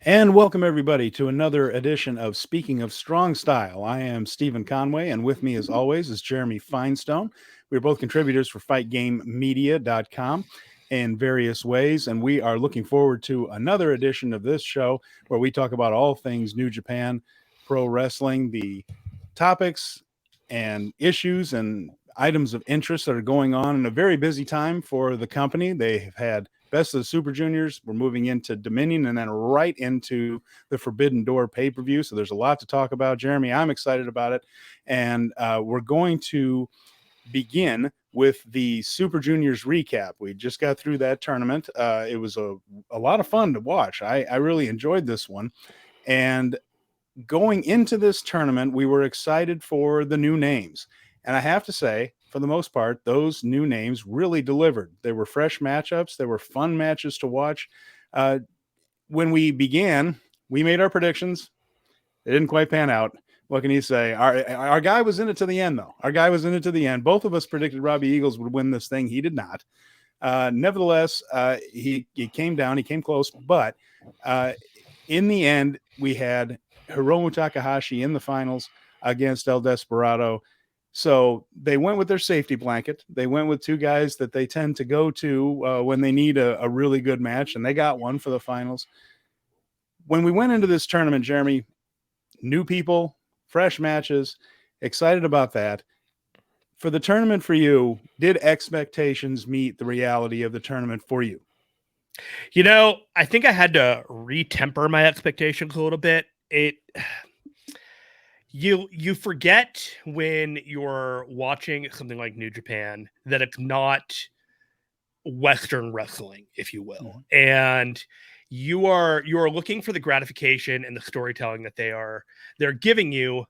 And welcome everybody to another edition of Speaking of Strong Style. I am Stephen Conway, and with me as always is Jeremy Finestone. We're both contributors for FightGameMedia.com in various ways, and we are looking forward to another edition of this show where we talk about all things New Japan Pro Wrestling, the topics and issues and items of interest that are going on in a very busy time for the company. They have had Best of the Super Juniors. We're moving into Dominion and then right into the Forbidden Door pay-per-view. So there's a lot to talk about. Jeremy, I'm excited about it. And we're going to begin with the Super Juniors recap. We just got through that tournament. It was a lot of fun to watch. I really enjoyed this one. And going into this tournament, we were excited for the new names. And I have to say, for the most part, those new names really delivered. They were fresh matchups. They were fun matches to watch. When we began, we made our predictions. They didn't quite pan out. What can you say? Our guy was in it to the end, though. Our guy was in it to the end. Both of us predicted Robbie Eagles would win this thing. He did not. Nevertheless, he came down. He came close. But in the end, we had Hiromu Takahashi in the finals against El Desperado. So they went with their safety blanket. They went with two guys that they tend to go to when they need a really good match, and they got one for the finals. When we went into this tournament, Jeremy, new people, fresh matches, excited about that. For the tournament for you, did expectations meet the reality of the tournament for you? I think I had to retemper my expectations a little bit. You forget when you're watching something like New Japan that it's not Western wrestling, if you will. Mm-hmm. And you are looking for the gratification and the storytelling that they're giving you,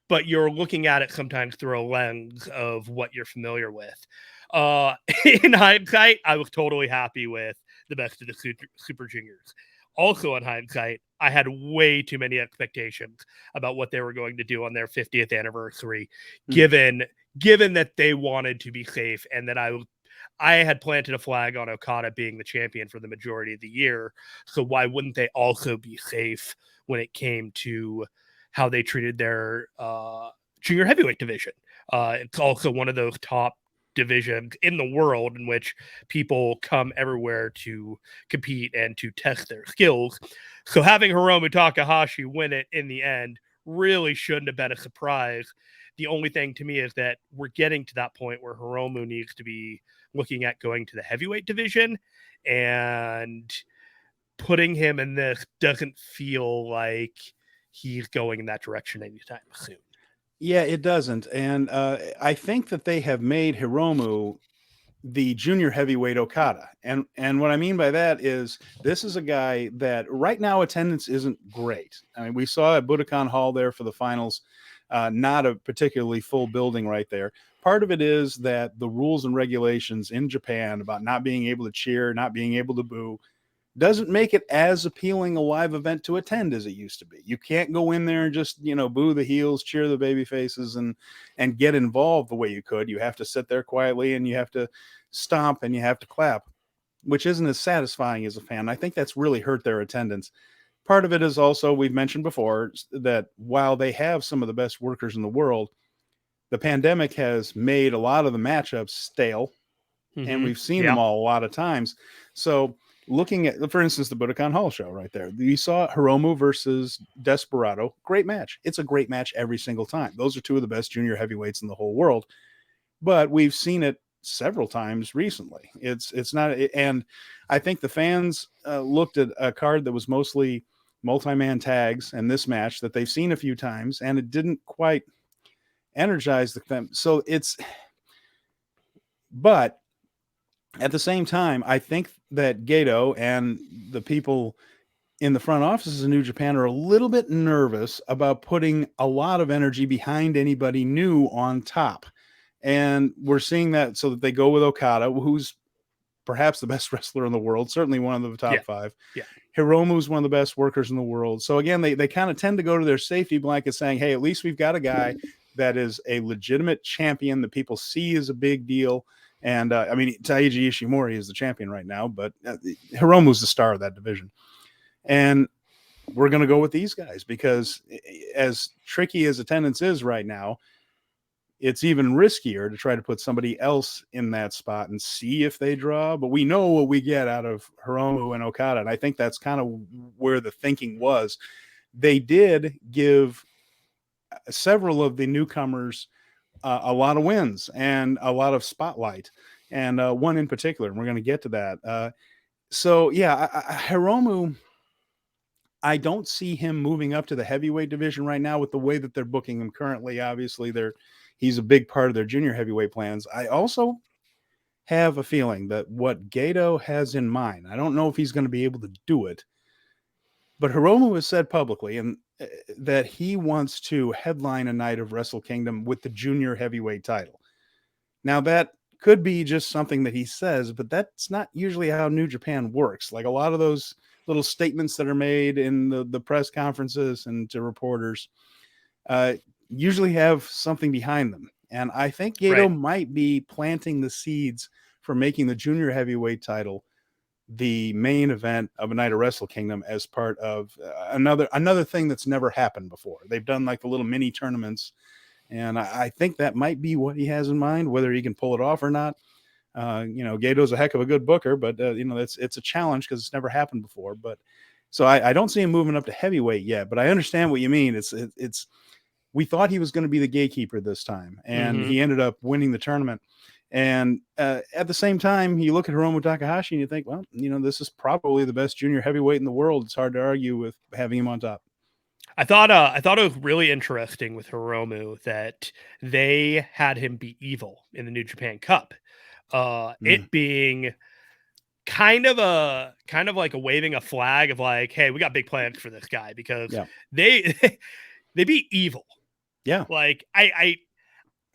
but you're looking at it sometimes through a lens of what you're familiar with. In hindsight, I was totally happy with the Best of the Super Juniors. Also, in hindsight, I had way too many expectations about what they were going to do on their 50th anniversary, given that they wanted to be safe and that I had planted a flag on Okada being the champion for the majority of the year. So why wouldn't they also be safe when it came to how they treated their junior heavyweight division? It's also one of those top divisions in the world in which people come everywhere to compete and to test their skills. So having Hiromu Takahashi win it in the end really shouldn't have been a surprise. The only thing to me is that we're getting to that point where Hiromu needs to be looking at going to the heavyweight division, and putting him in this doesn't feel like he's going in that direction anytime soon. Yeah, it doesn't. And I think that they have made Hiromu the junior heavyweight Okada. And what I mean by that is this is a guy that right now attendance isn't great. I mean, we saw at Budokan Hall there for the finals, not a particularly full building right there. Part of it is that the rules and regulations in Japan about not being able to cheer, not being able to boo, doesn't make it as appealing a live event to attend as it used to be. You can't go in there and just, boo the heels, cheer the baby faces, and get involved the way you could. You have to sit there quietly and you have to stomp and you have to clap, which isn't as satisfying as a fan. I think that's really hurt their attendance. Part of it is also, we've mentioned before, that while they have some of the best workers in the world, the pandemic has made a lot of the matchups stale, and we've seen them all a lot of times. So looking at, for instance, the Budokan Hall show right there, you saw Hiromu versus Desperado. Great match. It's a great match every single time. Those are two of the best junior heavyweights in the whole world. But we've seen it several times recently. It's not, and I think the fans looked at a card that was mostly multi-man tags and this match that they've seen a few times, and it didn't quite energize them. So but at the same time, I think that Gato and the people in the front offices of New Japan are a little bit nervous about putting a lot of energy behind anybody new on top. And we're seeing that, so that they go with Okada, who's perhaps the best wrestler in the world, certainly one of the top five. Yeah. Hiromu's one of the best workers in the world. So again, they kind of tend to go to their safety blanket saying, hey, at least we've got a guy that is a legitimate champion that people see as a big deal. And Taiji Ishimori is the champion right now, but Hiromu's the star of that division. And we're going to go with these guys because as tricky as attendance is right now, it's even riskier to try to put somebody else in that spot and see if they draw. But we know what we get out of Hiromu and Okada. And I think that's kind of where the thinking was. They did give several of the newcomers a lot of wins and a lot of spotlight, and one in particular, and we're going to get to that. So yeah, Hiromu, I don't see him moving up to the heavyweight division right now with the way that they're booking him currently. Obviously, he's a big part of their junior heavyweight plans. I also have a feeling that what Gato has in mind, I don't know if he's going to be able to do it, but Hiromu has said publicly and that he wants to headline a night of Wrestle Kingdom with the junior heavyweight title. Now that could be just something that he says, but that's not usually how New Japan works. Like a lot of those little statements that are made in the press conferences and to reporters usually have something behind them. And I think Gato might be planting the seeds for making the junior heavyweight title the main event of a night of Wrestle Kingdom as part of another thing that's never happened before. They've done like the little mini tournaments, and I think that might be what he has in mind. Whether he can pull it off or not, Gato's a heck of a good booker, but it's a challenge because it's never happened before. But so I don't see him moving up to heavyweight yet. But I understand what you mean. It's we thought he was going to be the gatekeeper this time, and he ended up winning the tournament. And at the same time, you look at Hiromu Takahashi and you think, well, this is probably the best junior heavyweight in the world. It's hard to argue with having him on top. I thought it was really interesting with Hiromu that they had him beat Evil in the New Japan Cup. It being kind of like a waving a flag of like, hey, we got big plans for this guy because they beat Evil. Yeah. Like I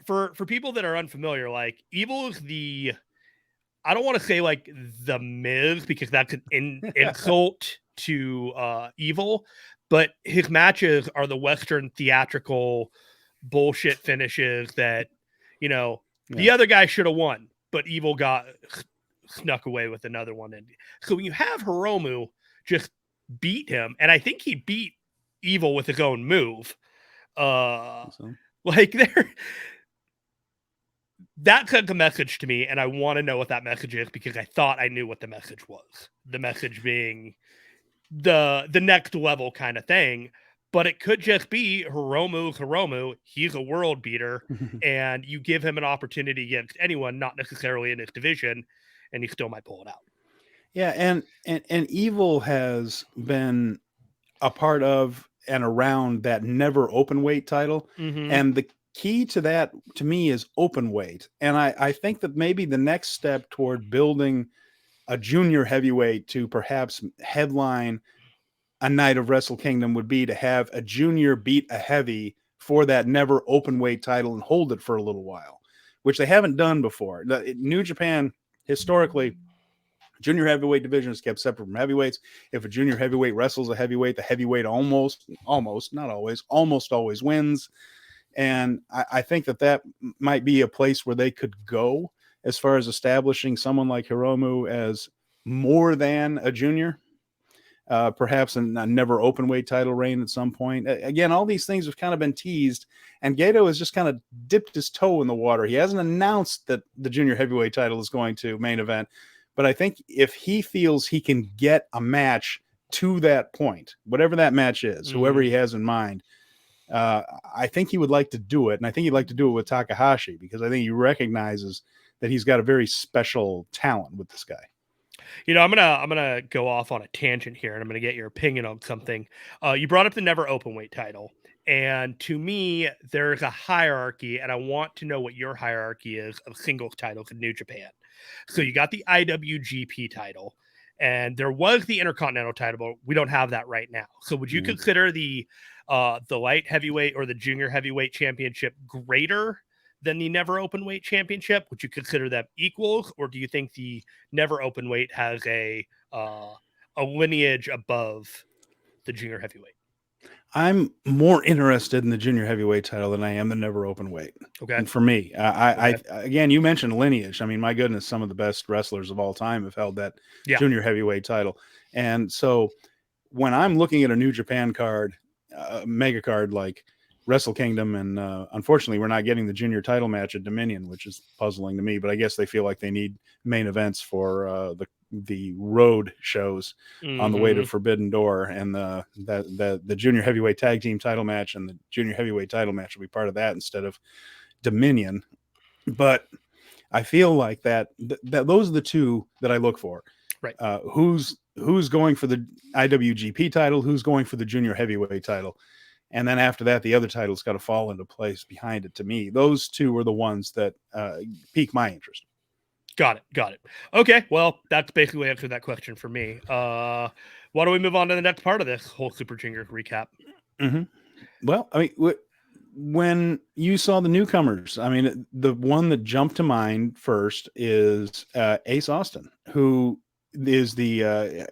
for people that are unfamiliar, like Evil is I don't want to say like the Miz because that's an insult to Evil, but his matches are the Western theatrical bullshit finishes that, the other guy should have won, but Evil got snuck away with another one. And so when you have Hiromu just beat him, and I think he beat Evil with his own move, like that sent a message to me, and I want to know what that message is because I thought I knew what the message was. The message being the next level kind of thing, but it could just be Hiromu. He's a world beater, and you give him an opportunity against anyone, not necessarily in his division, and he still might pull it out. Yeah, and Evil has been a part of and around that never open weight title, and the key to that to me is open weight. And I think that maybe the next step toward building a junior heavyweight to perhaps headline a night of Wrestle Kingdom would be to have a junior beat a heavy for that never open weight title and hold it for a little while, which they haven't done before. New Japan historically, junior heavyweight division is kept separate from heavyweights. If a junior heavyweight wrestles a heavyweight, the heavyweight almost, not always, almost always wins. And I think that might be a place where they could go as far as establishing someone like Hiromu as more than a junior, perhaps a never open weight title reign at some point. Again, all these things have kind of been teased, and Gato has just kind of dipped his toe in the water. He hasn't announced that the junior heavyweight title is going to main event, but I think if he feels he can get a match to that point, whatever that match is, whoever he has in mind, I think he would like to do it, and I think he'd like to do it with Takahashi because I think he recognizes that he's got a very special talent with this guy. I'm gonna go off on a tangent here, and I'm gonna get your opinion on something. You brought up the never open weight title, and to me, there's a hierarchy, and I want to know what your hierarchy is of singles titles in New Japan. So you got the IWGP title, and there was the Intercontinental title, but we don't have that right now. So would you consider the light heavyweight or the junior heavyweight championship greater than the never open weight championship? Would you consider them equals, or do you think the never open weight has a lineage above the junior heavyweight? I'm more interested in the junior heavyweight title than I am the never open weight. Okay. And for me, I again, you mentioned lineage. I mean, my goodness, some of the best wrestlers of all time have held that junior heavyweight title. And so when I'm looking at a New Japan card, mega card like Wrestle Kingdom, and unfortunately we're not getting the junior title match at Dominion, which is puzzling to me, but I guess they feel like they need main events for the road shows on the way to Forbidden Door, and the junior heavyweight tag team title match and the junior heavyweight title match will be part of that instead of Dominion. But I feel like that those are the two that I look for. Right. Who's going for the IWGP title, who's going for the junior heavyweight title. And then after that, the other title's got to fall into place behind it. To me, those two are the ones that pique my interest. Got it. Okay, well, that's basically answered that question for me. Why don't we move on to the next part of this whole Super Junior recap? Mm-hmm. Well, I mean, when you saw the newcomers, I mean, the one that jumped to mind first is Ace Austin, who is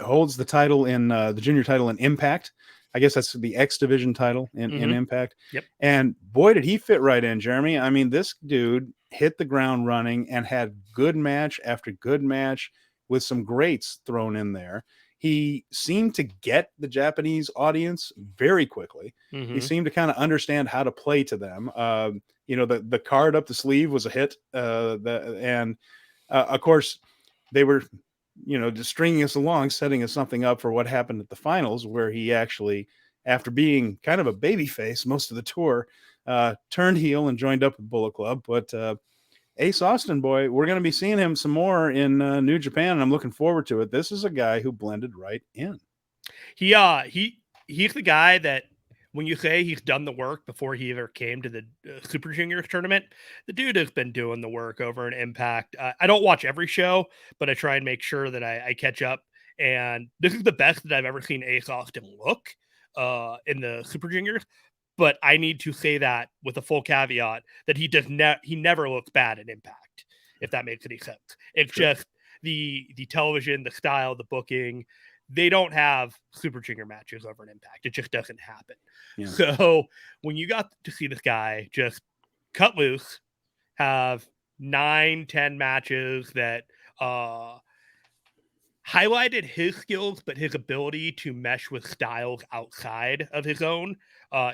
holds the title in the junior title in Impact. I guess that's the X Division title in Impact. Yep. And boy, did he fit right in, Jeremy. I mean, this dude hit the ground running and had good match after good match with some greats thrown in there. He seemed to get the Japanese audience very quickly. He seemed to kind of understand how to play to them. The card up the sleeve was a hit. And of course, they were just stringing us along, setting us something up for what happened at the finals, where he actually, after being kind of a babyface most of the tour, turned heel and joined up with Bullet Club. But Ace Austin, boy, we're going to be seeing him some more in New Japan, and I'm looking forward to it. This is a guy who blended right in. He's the guy that when you say he's done the work before he ever came to the Super Juniors tournament, the dude has been doing the work over in Impact. I don't watch every show, but I try and make sure that I catch up. And this is the best that I've ever seen Ace Austin look in the Super Juniors. But I need to say that with a full caveat that he never looks bad in Impact, if that makes any sense. It's just the television, the style, the booking. They don't have Super Junior matches over an Impact. It just doesn't happen. Yeah. So when you got to see this guy just cut loose, have 9-10 matches that highlighted his skills, but his ability to mesh with styles outside of his own,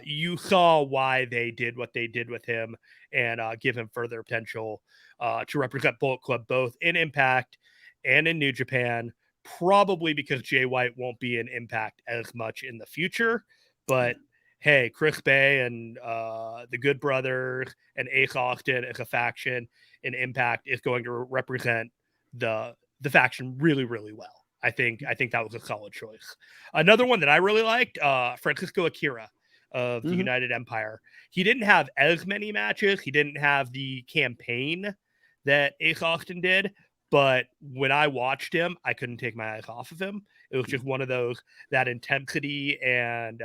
you saw why they did what they did with him and give him further potential to represent Bullet Club both in Impact and in New Japan. Probably because Jay White won't be in Impact as much in the future. But hey, Chris Bay and the Good Brothers and Ace Austin as a faction in Impact is going to represent the faction really, really well. I think that was a solid choice. Another one that I really liked, Francisco Akira of the United Empire. He didn't have as many matches. He didn't have the campaign that Ace Austin did. But when I watched him, I couldn't take my eyes off of him. It was just one of those, that intensity and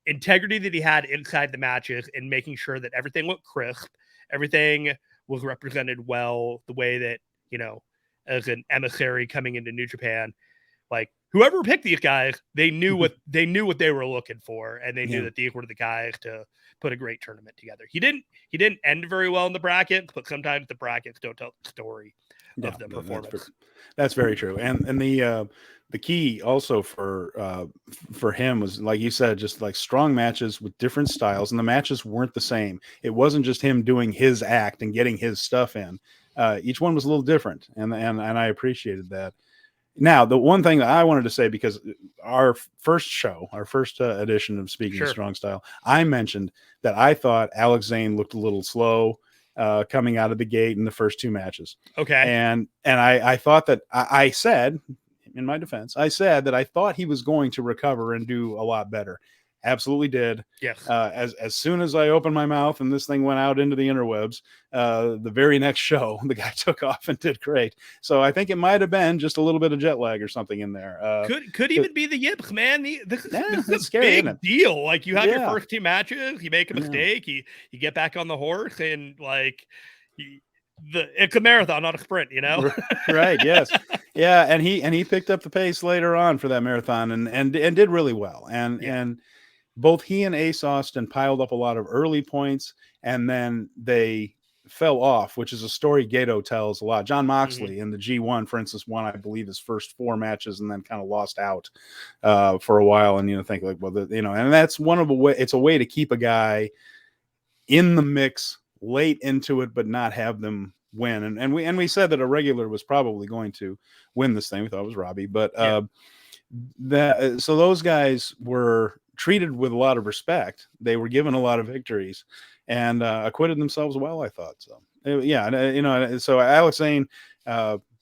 integrity that he had inside the matches and making sure that everything looked crisp, everything was represented well, the way that, as an emissary coming into New Japan, like whoever picked these guys, they knew what they were looking for, and they knew that these were the guys to put a great tournament together. He didn't end very well in the brackets, but sometimes the brackets don't tell the story of the performance. That's very true. And the key also for him was, like you said, just like strong matches with different styles, and the matches weren't the same. It wasn't just him doing his act and getting his stuff in. Each one was a little different, and I appreciated that. Now, the one thing that I wanted to say, because our first edition of Speaking of Strong Style, I mentioned that I thought Alex Zane looked a little slow coming out of the gate in the first two matches. Okay. And I thought that I said, in my defense, I said that I thought he was going to recover and do a lot better. Absolutely did. Yes. As soon as I opened my mouth and this thing went out into the interwebs, the very next show, the guy took off and did great. So I think it might have been just a little bit of jet lag or something in there. Could even be the yips, man. This is a scary, big deal. Like, you have your first two matches, you make a mistake, you get back on the horse, and like it's a marathon, not a sprint, Right. Yes. Yeah. And he picked up the pace later on for that marathon and did really well. And both he and Ace Austin piled up a lot of early points, and then they fell off, which is a story Gato tells a lot. John Moxley in the G1, for instance, won, I believe, his first 4 matches and then kind of lost out for a while. And, think like, well, and that's one of the way, it's a way to keep a guy in the mix late into it, but not have them win. And we said that a regular was probably going to win this thing. We thought it was Robbie, but so those guys were treated with a lot of respect. They were given a lot of victories and acquitted themselves well, I thought. So so Alex Zane,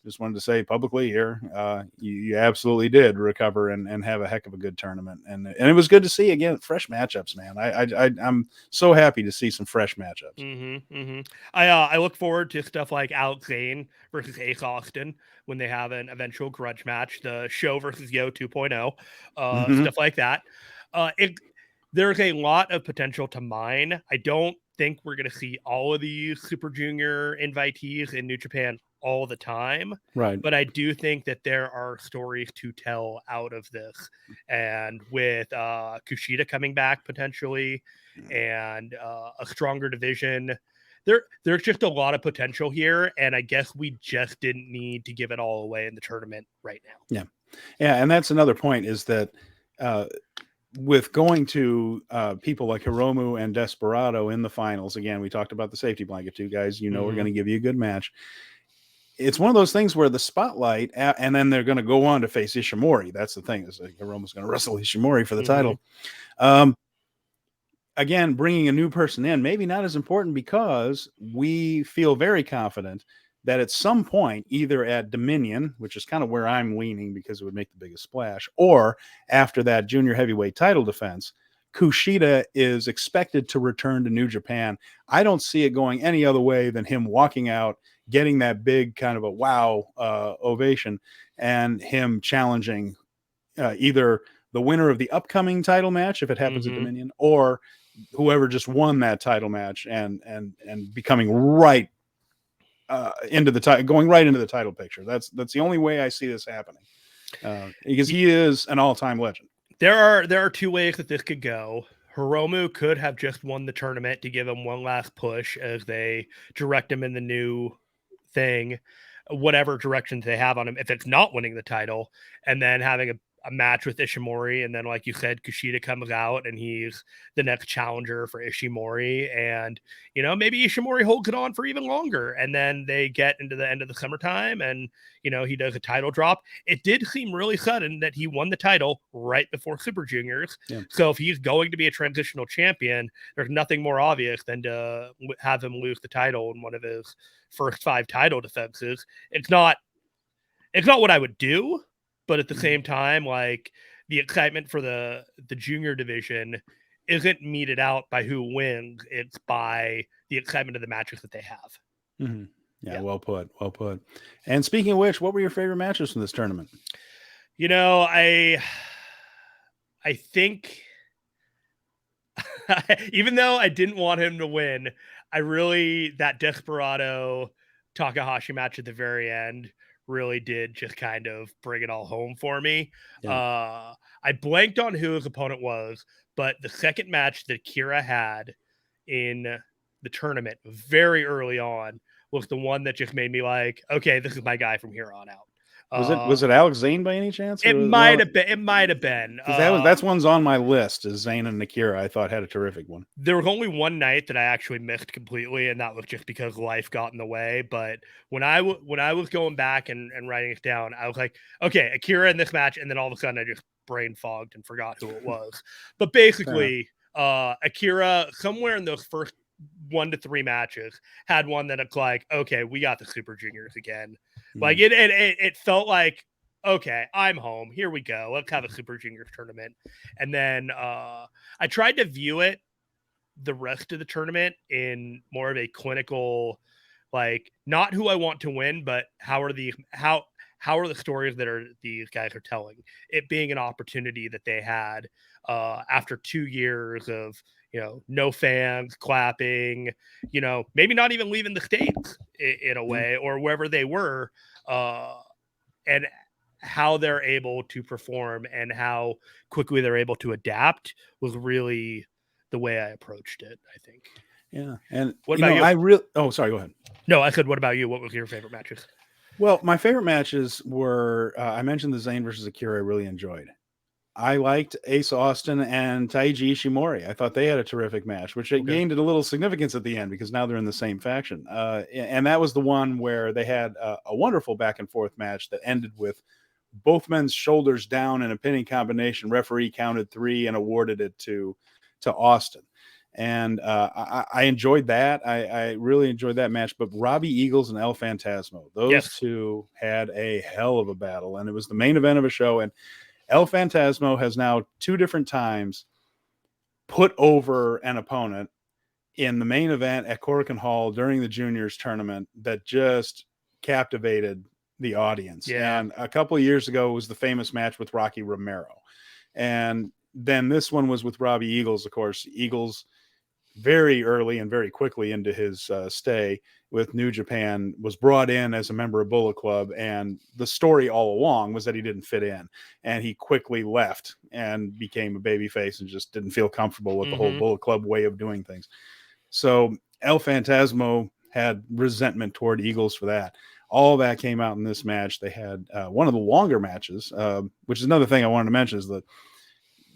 just wanted to say publicly here, you absolutely did recover and have a heck of a good tournament, and it was good to see again fresh matchups, man. I'm so happy to see some fresh matchups. I look forward to stuff like Alex Zane versus Ace Austin when they have an eventual grudge match, the Show versus Yo 2.0, stuff like that. There's a lot of potential to mine. I don't think we're going to see all of these Super Junior invitees in New Japan all the time, right? But I do think that there are stories to tell out of this, and with Kushida coming back potentially, and a stronger division, there's just a lot of potential here, and I guess we just didn't need to give it all away in the tournament right now. Yeah, and that's another point is that with going to people like Hiromu and Desperado in the finals, again, we talked about the safety blanket too, guys. We're going to give you a good match. It's one of those things where the spotlight, and then they're going to go on to face Ishimori. That's the thing, is like Hiromu's going to wrestle Ishimori for the title. Again, bringing a new person in, maybe not as important, because we feel very confident that at some point, either at Dominion, which is kind of where I'm leaning because it would make the biggest splash, or after that junior heavyweight title defense, Kushida is expected to return to New Japan. I don't see it going any other way than him walking out, getting that big kind of a wow ovation, and him challenging either the winner of the upcoming title match, if it happens at Dominion, or whoever just won that title match and becoming right into the title, going right into the title picture. That's the only way I see this happening, because he is an all-time legend. There are 2 ways that this could go. Hiromu could have just won the tournament to give him one last push as they direct him in the new thing, whatever directions they have on him, if it's not winning the title, and then having a match with Ishimori, and then, like you said, Kushida comes out and he's the next challenger for Ishimori, and maybe Ishimori holds it on for even longer, and then they get into the end of the summertime and he does a title drop. It did seem really sudden that he won the title right before Super Juniors. So if he's going to be a transitional champion, there's nothing more obvious than to have him lose the title in one of his first 5 title defenses. It's not what I would do, but at the same time, like, the excitement for the junior division isn't meted out by who wins. It's by the excitement of the matches that they have. Yeah, well put. And speaking of which, what were your favorite matches from this tournament? I think even though I didn't want him to win, that Desperado Takahashi match at the very end really did just kind of bring it all home for me. I blanked on who his opponent was, but the second match that Akira had in the tournament very early on was the one that just made me like, okay, this is my guy from here on out. Was it Alex Zane by any chance? It might have been. It might have been. That's one's on my list. Is Zane and Akira? I thought had a terrific one. There was only one night that I actually missed completely, and that was just because life got in the way. But when I was going back and writing it down, I was like, okay, Akira in this match, and then all of a sudden I just brain fogged and forgot who it was. But basically, Akira, somewhere in those first 1 to 3 matches, had one that it's like, okay, we got the Super Juniors again. Like it felt like, okay, I'm home. Here we go. Let's have a Super Juniors tournament. And then I tried to view it the rest of the tournament in more of a clinical, like, not who I want to win, but how are the stories that these guys are telling. It being an opportunity that they had after 2 years of no fans clapping, maybe not even leaving the States in a way, or wherever they were, and how they're able to perform and how quickly they're able to adapt was really the way I approached it, I think. Yeah. And What about you? I really, oh, sorry, go ahead. No, I said, what about you? What was your favorite matches? Well, my favorite matches were, I mentioned the Zayn versus Akira. I really enjoyed. I liked Ace Austin and Taiji Ishimori. I thought they had a terrific match, which it gained a little significance at the end because now they're in the same faction. And that was the one where they had a wonderful back and forth match that ended with both men's shoulders down in a pinning combination. Referee counted 3 and awarded it to Austin. And I enjoyed that. I really enjoyed that match. But Robbie Eagles and El Phantasmo, those two had a hell of a battle. And it was the main event of a show. And El Phantasmo has now 2 different times put over an opponent in the main event at Corcoran Hall during the juniors tournament that just captivated the audience. Yeah. And a couple of years ago was the famous match with Rocky Romero. And then this one was with Robbie Eagles, of course. Eagles very early and very quickly into his stay with New Japan was brought in as a member of Bullet Club, and the story all along was that he didn't fit in, and he quickly left and became a babyface and just didn't feel comfortable with the whole Bullet Club way of doing things. So El Phantasmo had resentment toward Eagles for that. All that came out in this match. They had one of the longer matches, which is another thing I wanted to mention, is that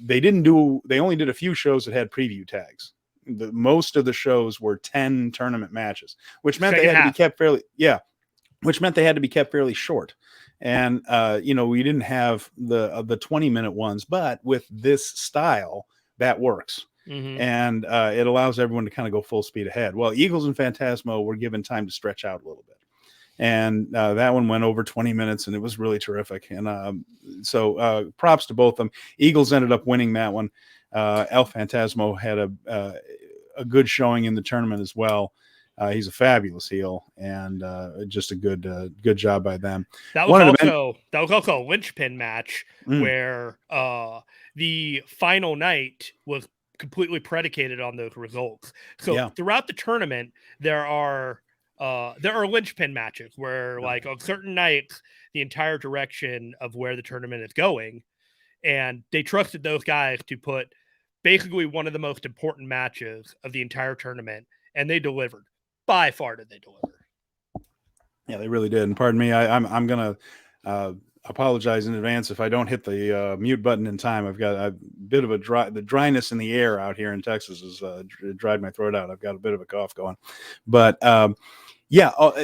they only did a few shows that had preview tags. Most of the shows were 10 tournament matches, which meant they had to be kept fairly short. And we didn't have the 20-minute ones, but with this style that works. And it allows everyone to kind of go full speed ahead. Well, Eagles and Phantasmo were given time to stretch out a little bit. And that one went over 20 minutes, and it was really terrific. And so props to both of them. Eagles ended up winning that one. El Phantasmo had a good showing in the tournament as well. He's a fabulous heel, and just a good job by them. That was also a linchpin match where the final night was completely predicated on those results. So throughout the tournament, there are linchpin matches where, like, on certain nights, the entire direction of where the tournament is going, and they trusted those guys to put basically one of the most important matches of the entire tournament, and they delivered. By far did they deliver. Yeah, they really did. And pardon me, I'm gonna apologize in advance if I don't hit the mute button in time. I've got a bit of the dryness in the air out here in Texas has dried my throat out. I've got a bit of a cough going, but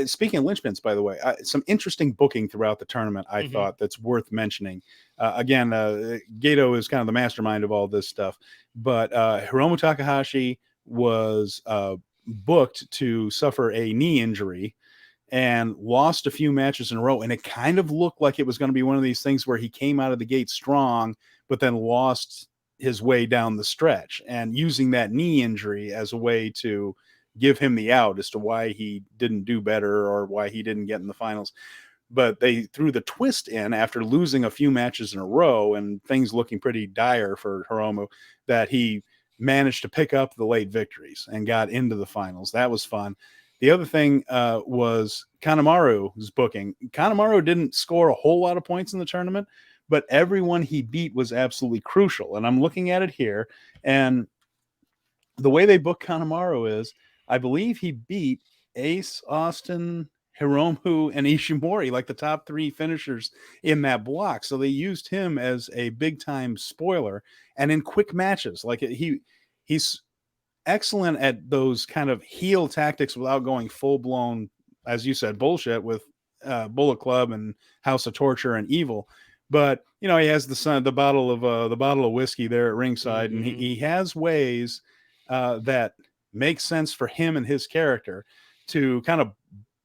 speaking of linchpins, by the way, some interesting booking throughout the tournament, I thought, that's worth mentioning. Again, Gato is kind of the mastermind of all this stuff, but Hiromu Takahashi was booked to suffer a knee injury and lost a few matches in a row. And it kind of looked like it was going to be one of these things where he came out of the gate strong, but then lost his way down the stretch, and using that knee injury as a way to give him the out as to why he didn't do better or why he didn't get in the finals. But they threw the twist in after losing a few matches in a row and things looking pretty dire for Hiromu, that he managed to pick up the late victories and got into the finals. That was fun. The other thing was Kanemaru's booking. Kanemaru didn't score a whole lot of points in the tournament, but everyone he beat was absolutely crucial. And I'm looking at it here, and the way they book Kanemaru is, I believe he beat Ace, Austin, Hiromu, and Ishimori, like the top 3 finishers in that block. So they used him as a big-time spoiler, and in quick matches. Like he's excellent at those kind of heel tactics without going full-blown, as you said, bullshit with Bullet Club and House of Torture and Evil. But he has the bottle of whiskey there at ringside, and he has ways that make sense for him and his character to kind of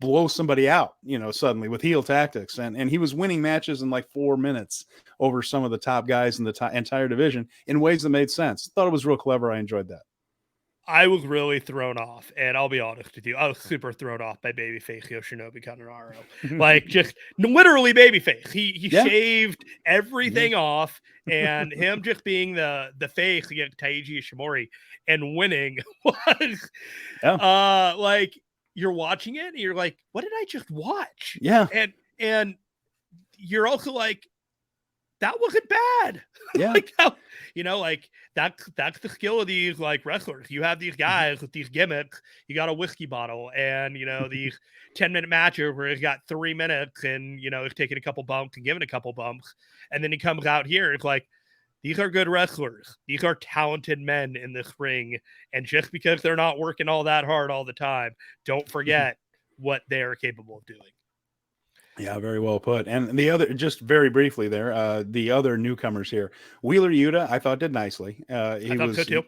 blow somebody out, suddenly with heel tactics. And he was winning matches in like 4 minutes over some of the top guys in the entire division in ways that made sense. Thought it was real clever. I enjoyed that. I was really thrown off, and I'll be honest with you, I was super thrown off by babyface Yoshinobu Kanemaru. Like, just literally babyface. He shaved everything off, and him just being the face against Taiji Ishimori and winning was like, you're watching it and you're like, what did I just watch? Yeah. And you're also like, that wasn't bad. Yeah. Like, that, like that's the skill of these like wrestlers. You have these guys with these gimmicks. You got a whiskey bottle, and these 10-minute matches where he's got 3 minutes, and he's taking a couple bumps and giving a couple bumps, and then he comes out here. It's like, these are good wrestlers. These are talented men in this ring, and just because they're not working all that hard all the time, don't forget what they're capable of doing. Yeah, very well put. And the other, just very briefly there, the other newcomers here, Wheeler Yuta, I thought did nicely. I thought so too.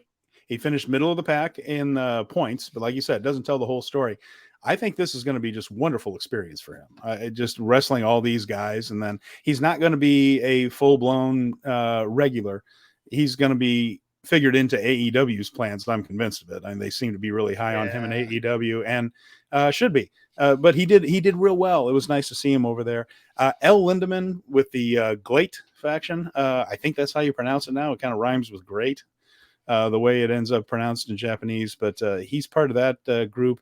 He finished middle of the pack in points, but like you said, it doesn't tell the whole story. I think this is going to be just wonderful experience for him. Just wrestling all these guys, and then he's not going to be a full blown regular. He's going to be figured into AEW's plans. I'm convinced of it. I mean, they seem to be really high on him in AEW, and should be. But he did real well. It was nice to see him over there. El Lindemann with the Glate faction. I think that's how you pronounce it now. It kind of rhymes with great, the way it ends up pronounced in Japanese. But he's part of that group,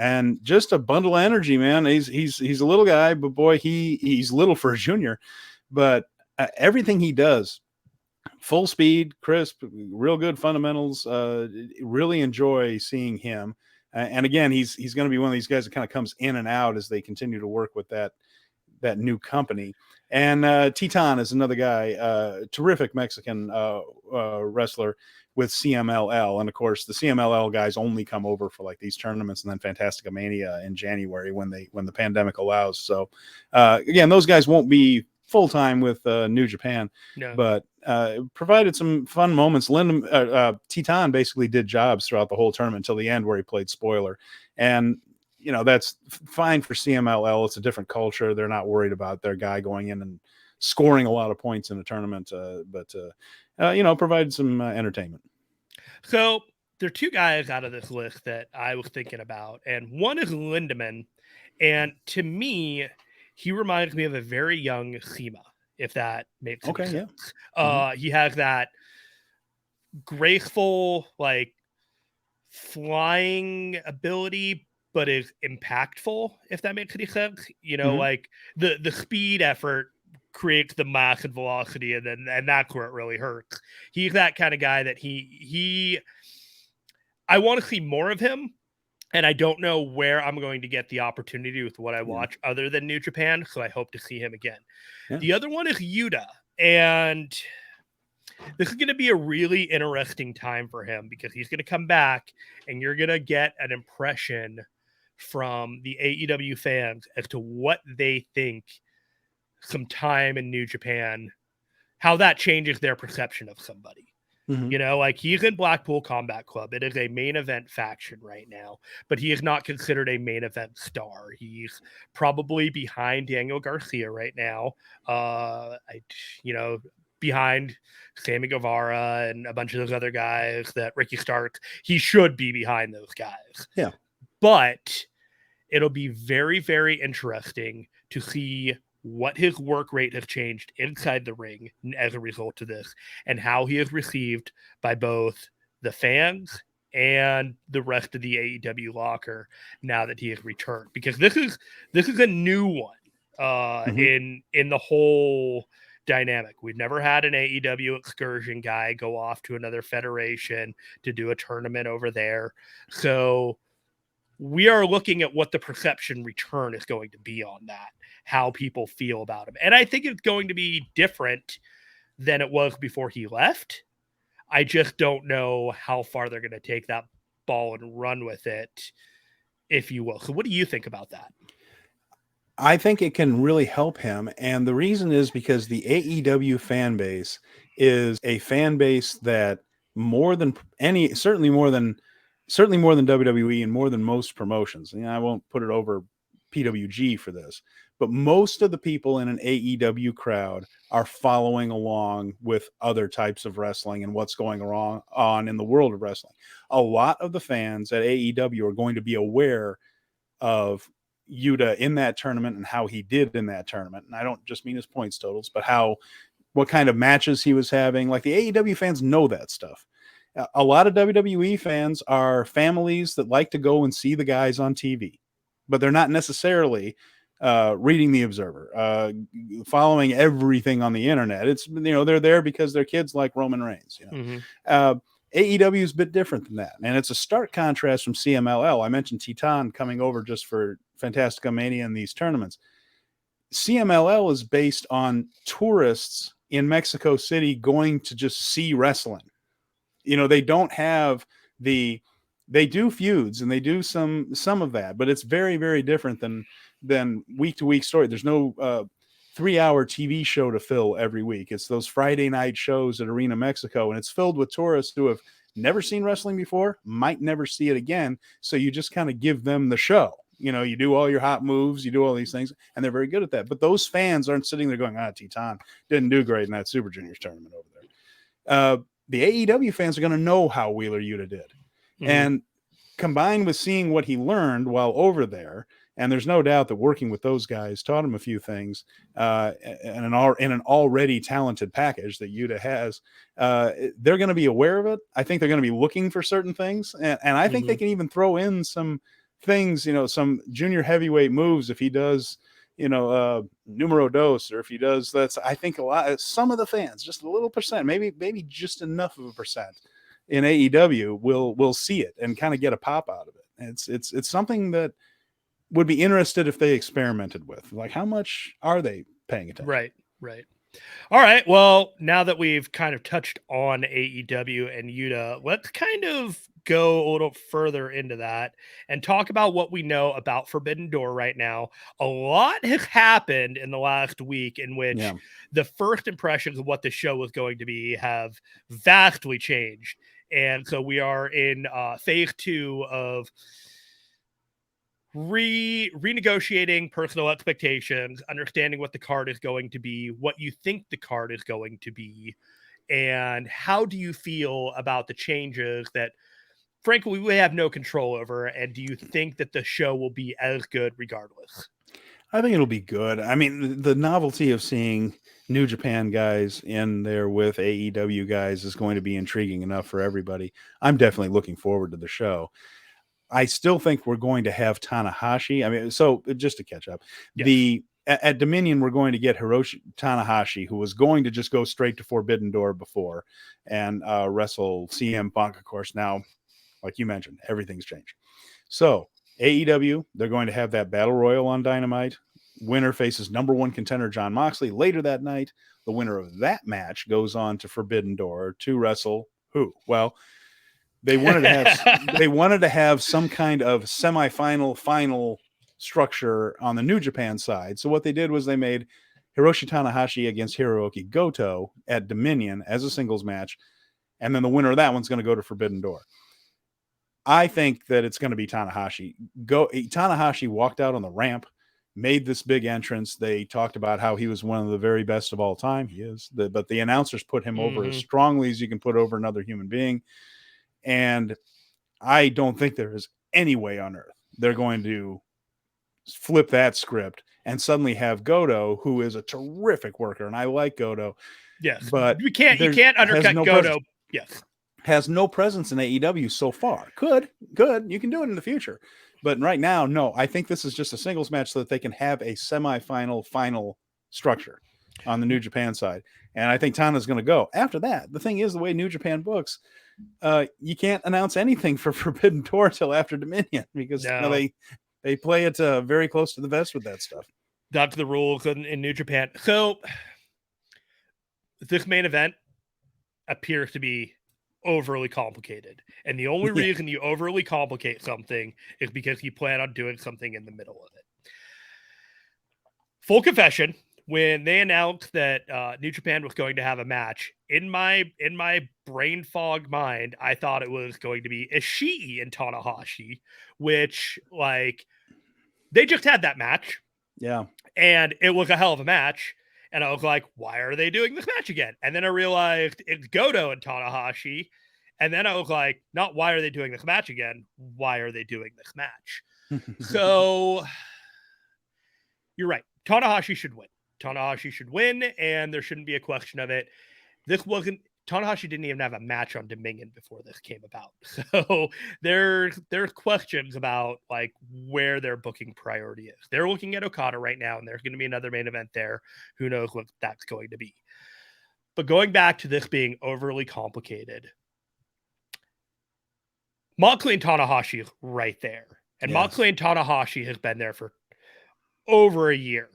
and just a bundle of energy, man. He's a little guy, but boy, he's little for a junior. But everything he does, full speed, crisp, real good fundamentals. Really enjoy seeing him. And again, he's going to be one of these guys that kind of comes in and out as they continue to work with that new company. And Titan is another guy, terrific Mexican wrestler with CMLL. And of course, the CMLL guys only come over for like these tournaments and then Fantastica Mania in January when the pandemic allows. So again, those guys won't be full-time with New Japan, but provided some fun moments. Titan basically did jobs throughout the whole tournament until the end where he played spoiler. And, that's fine for CMLL. It's a different culture. They're not worried about their guy going in and scoring a lot of points in a tournament, but provided some entertainment. So there are two guys out of this list that I was thinking about, and one is Lindemann. And to me, he reminds me of a very young Sema, if that makes any sense. Yeah. He has that graceful, like, flying ability, but is impactful, if that makes any sense. Like the speed effort creates the mass and velocity, and that's where it really hurts. He's that kind of guy that I want to see more of him. And I don't know where I'm going to get the opportunity with what I watch other than New Japan. So I hope to see him again. Yeah. The other one is Yuta. And this is going to be a really interesting time for him because he's going to come back and you're going to get an impression from the AEW fans as to what they think some time in New Japan, how that changes their perception of somebody. Like he's in Blackpool Combat Club. It is a main event faction right now, but he is not considered a main event star. He's probably behind Daniel Garcia right now. Behind Sammy Guevara and a bunch of those other guys that Ricky Stark, he should be behind those guys. Yeah. But it'll be very, very interesting to see what his work rate has changed inside the ring as a result of this, and how he is received by both the fans and the rest of the AEW locker now that he has returned. Because this is a new one in the whole dynamic. We've never had an AEW excursion guy go off to another federation to do a tournament over there. So we are looking at what the perception return is going to be on that, how people feel about him. And I think it's going to be different than it was before he left. I just don't know how far they're going to take that ball and run with it, if you will. So what do you think about that? I think it can really help him. And the reason is because the AEW fan base is a fan base that certainly more than WWE and more than most promotions. I won't put it over PWG for this, but most of the people in an AEW crowd are following along with other types of wrestling and what's going on in the world of wrestling. A lot of the fans at AEW are going to be aware of Yuta in that tournament and how he did in that tournament. And I don't just mean his points totals, but what kind of matches he was having. Like the AEW fans know that stuff. A lot of WWE fans are families that like to go and see the guys on TV, but they're not necessarily reading the Observer, following everything on the internet. It's, they're there because their kids like Roman Reigns. AEW is a bit different than that, and it's a stark contrast from CMLL. I mentioned Titan coming over just for Fantastica Mania and these tournaments. CMLL is based on tourists in Mexico City going to just see wrestling. They don't have they do feuds and they do some of that, but it's very, very different than week to week story. There's no 3-hour TV show to fill every week. It's those Friday night shows at Arena Mexico, and it's filled with tourists who have never seen wrestling before, might never see it again. So you just kind of give them the show. You do all your hot moves, you do all these things, and they're very good at that. But those fans aren't sitting there going, Titan didn't do great in that Super Juniors tournament over there. The AEW fans are going to know how Wheeler Yuta did. And combined with seeing what he learned while over there, and there's no doubt that working with those guys taught him a few things in an already talented package that Yuta has, they're going to be aware of it. I think they're going to be looking for certain things. And I think they can even throw in some things, some junior heavyweight moves if he does, numero dos, or if he does, I think some of the fans, just a little percent, maybe just enough of a percent in AEW will see it and kind of get a pop out of it. It's something that would be interested if they experimented with, like, how much are they paying attention? Right. All right. Well, now that we've kind of touched on AEW and Yuta, let's kind of go a little further into that and talk about what we know about Forbidden Door right now. A lot has happened in the last week in which the first impressions of what the show was going to be have vastly changed. And so we are in phase 2 of renegotiating personal expectations, understanding what the card is going to be, what you think the card is going to be, and how do you feel about the changes that, frankly, we have no control over, and do you think that the show will be as good regardless? I think it'll be good. I mean, the novelty of seeing New Japan guys in there with AEW guys is going to be intriguing enough for everybody. I'm definitely looking forward to the show. I still think we're going to have Tanahashi. I mean, so just to catch up, at Dominion, we're going to get Hiroshi Tanahashi, who was going to just go straight to Forbidden Door before and wrestle CM Punk, of course. Now, like you mentioned, everything's changed. So AEW, they're going to have that battle royal on Dynamite. Winner faces number 1 contender Jon Moxley. Later that night, the winner of that match goes on to Forbidden Door to wrestle who? Well, they wanted to have some kind of semifinal final structure on the New Japan side. So what they did was they made Hiroshi Tanahashi against Hiroki Goto at Dominion as a singles match, and then the winner of that one's going to go to Forbidden Door. I think that it's going to be Tanahashi. Tanahashi walked out on the ramp, made this big entrance. They talked about how he was one of the very best of all time. He is, but the announcers put him over as strongly as you can put over another human being. And I don't think there is any way on earth they're going to flip that script and suddenly have Goto, who is a terrific worker, and I like Goto. Yes, but you can't undercut Goto. Yes, has no presence in AEW so far. Good. You can do it in the future, but right now, no. I think this is just a singles match so that they can have a semifinal final structure on the New Japan side. And I think Tana's going to go. After that, the thing is, the way New Japan books, you can't announce anything for Forbidden Door until after Dominion because they play it very close to the vest with that stuff. That's the rules in New Japan. So this main event appears to be overly complicated. And the only reason you overly complicate something is because you plan on doing something in the middle of it. Full confession, when they announced that New Japan was going to have a match, in my brain fog mind, I thought it was going to be Ishii and Tanahashi, which, like, they just had that match. Yeah. And it was a hell of a match. And I was like, why are they doing this match again? And then I realized it's Goto and Tanahashi. And then I was like, not why are they doing this match again? Why are they doing this match? So you're right. Tanahashi should win. And there shouldn't be a question of it. Tanahashi didn't even have a match on Dominion before this came about. So there's questions about like where their booking priority is. They're looking at Okada right now, and there's going to be another main event there. Who knows what that's going to be? But going back to this being overly complicated, Moxley and Tanahashi is right there. And Moxley and Tanahashi has been there for over a year.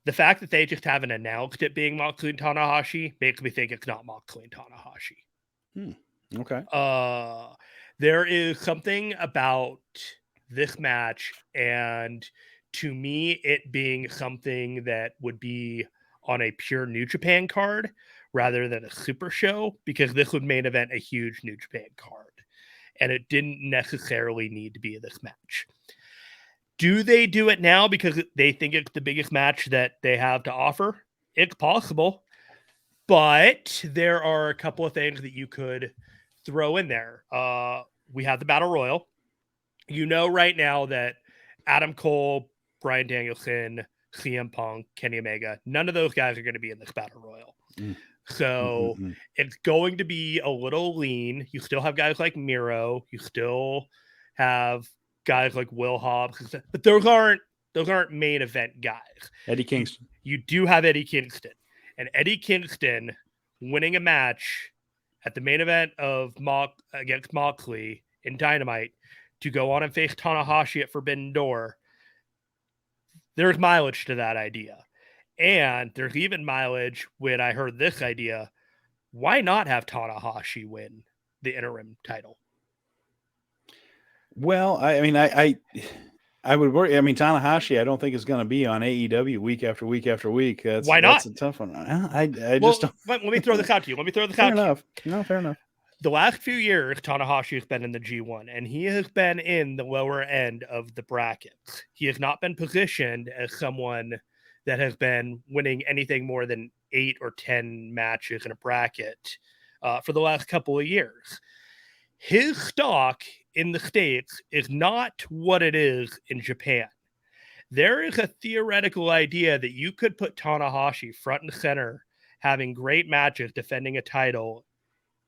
The fact that they just haven't announced it being Moxley and Tanahashi makes me think it's not Moxley and Tanahashi. Okay. There is something about this match, and to me, it being something that would be on a pure New Japan card rather than a super show, because this would main event a huge New Japan card. And it didn't necessarily need to be this match. Do they do it now because they think it's the biggest match that they have to offer? It's possible. But there are a couple of things that you could throw in there. We have the Battle Royal. You know right now that Adam Cole, Bryan Danielson, CM Punk, Kenny Omega, none of those guys are going to be in this Battle Royal. So it's going to be a little lean. You still have guys like Miro. You still have guys like Will Hobbs, but those aren't main event guys. Eddie Kingston. You do have Eddie Kingston, and Eddie Kingston winning a match at the main event of against Moxley in Dynamite to go on and face Tanahashi at Forbidden Door. There's mileage to that idea. And there's even mileage when I heard this idea. Why not have Tanahashi win the interim title? Well, I mean, I would worry. I mean, Tanahashi, I don't think is going to be on AEW week after week after week. Why not? That's a tough one. I just don't. Let me throw this out to you. Fair enough. No, fair enough. The last few years, Tanahashi has been in the G1, and he has been in the lower end of the brackets. He has not been positioned as someone that has been winning anything more than 8 or 10 matches in a bracket for the last couple of years. His stock in the States is not what it is in Japan. There is a theoretical idea that you could put Tanahashi front and center, having great matches, defending a title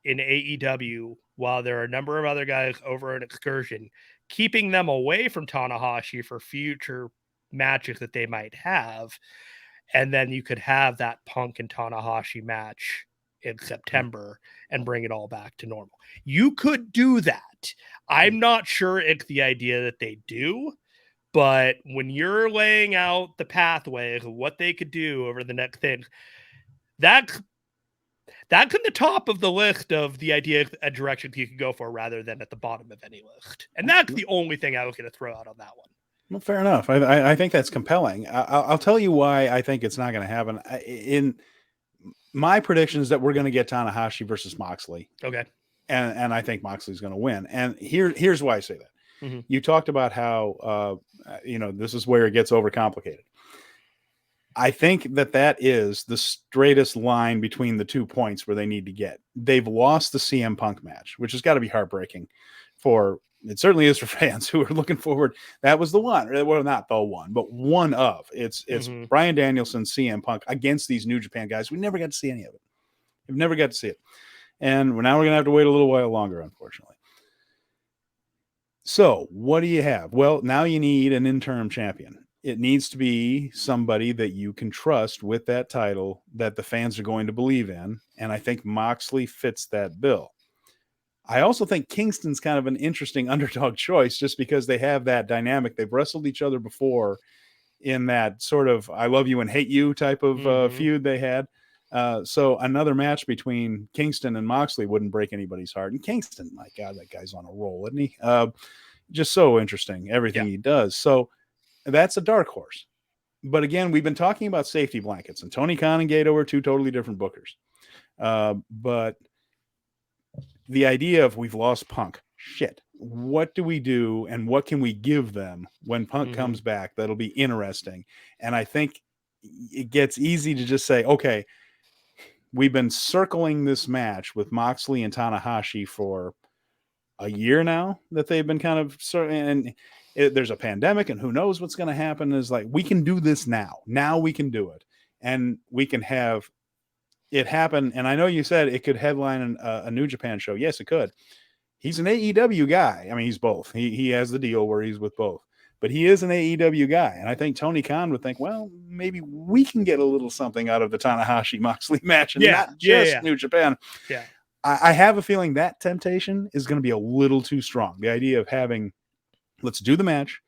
in AEW, while there are a number of other guys over an excursion, keeping them away from Tanahashi for future matches that they might have. And then you could have that Punk and Tanahashi match in September and bring it all back to normal. You could do that. I'm not sure it's the idea that they do, but when you're laying out the pathways of what they could do over the next thing, that's in the top of the list of the idea a direction you could go for rather than at the bottom of any list. And that's the only thing I was going to throw out on that one. Well, fair enough. I think that's compelling. I'll tell you why I think it's not going to happen. In my prediction is that we're going to get Tanahashi versus Moxley. Okay. And I think Moxley's going to win. And here's why I say that. Mm-hmm. You talked about how, this is where it gets overcomplicated. I think that is the straightest line between the 2 points where they need to get. They've lost the CM Punk match, which has got to be heartbreaking it certainly is for fans who are looking forward. That was the one, well, not the one, but one of. It's Bryan Danielson, CM Punk against these New Japan guys. We never got to see any of it. We've never got to see it. And now we're going to have to wait a little while longer, unfortunately. So what do you have? Well, now you need an interim champion. It needs to be somebody that you can trust with that title that the fans are going to believe in. And I think Moxley fits that bill. I also think Kingston's kind of an interesting underdog choice just because they have that dynamic. They've wrestled each other before in that sort of I love you and hate you type of feud they had. So another match between Kingston and Moxley wouldn't break anybody's heart. And Kingston, my God, that guy's on a roll, isn't he? Just so interesting, everything he does. So that's a dark horse. But again, we've been talking about safety blankets, and Tony Khan and Gato are two totally different bookers. But the idea of we've lost Punk, shit, what do we do and what can we give them when Punk comes back that'll be interesting? And I think it gets easy to just say, okay, we've been circling this match with Moxley and Tanahashi for a year now that they've been kind of and there's a pandemic and who knows what's going to happen. Is like, we can do this now. Now we can do it. And we can have it happened, and I know you said it could headline a New Japan show. Yes, it could. He's an AEW guy. I mean, he's both. He has the deal where he's with both, but he is an AEW guy. And I think Tony Khan would think, well, maybe we can get a little something out of the Tanahashi Moxley match and not just New Japan. Yeah. I have a feeling that temptation is going to be a little too strong. The idea of having, let's do the match.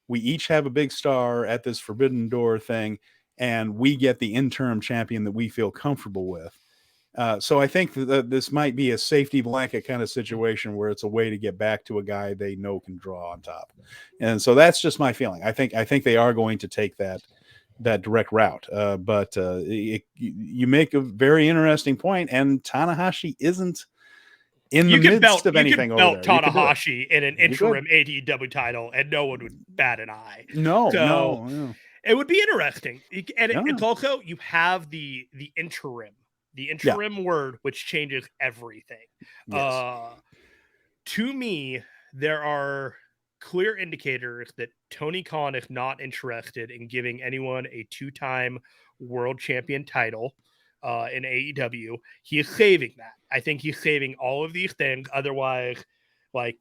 We each have a big star at this Forbidden Door thing, and we get the interim champion that we feel comfortable with. So I think that this might be a safety blanket kind of situation where it's a way to get back to a guy they know can draw on top. And so that's just my feeling. I think they are going to take that direct route. But you make a very interesting point, and Tanahashi isn't in the midst of anything over there. Tanahashi in an interim AEW title, and no one would bat an eye. No. It would be interesting. And it's also, you have the interim. The interim word, which changes everything. Yes. To me, there are clear indicators that Tony Khan is not interested in giving anyone a 2-time world champion title in AEW. He is saving that. I think he's saving all of these things. Otherwise, like,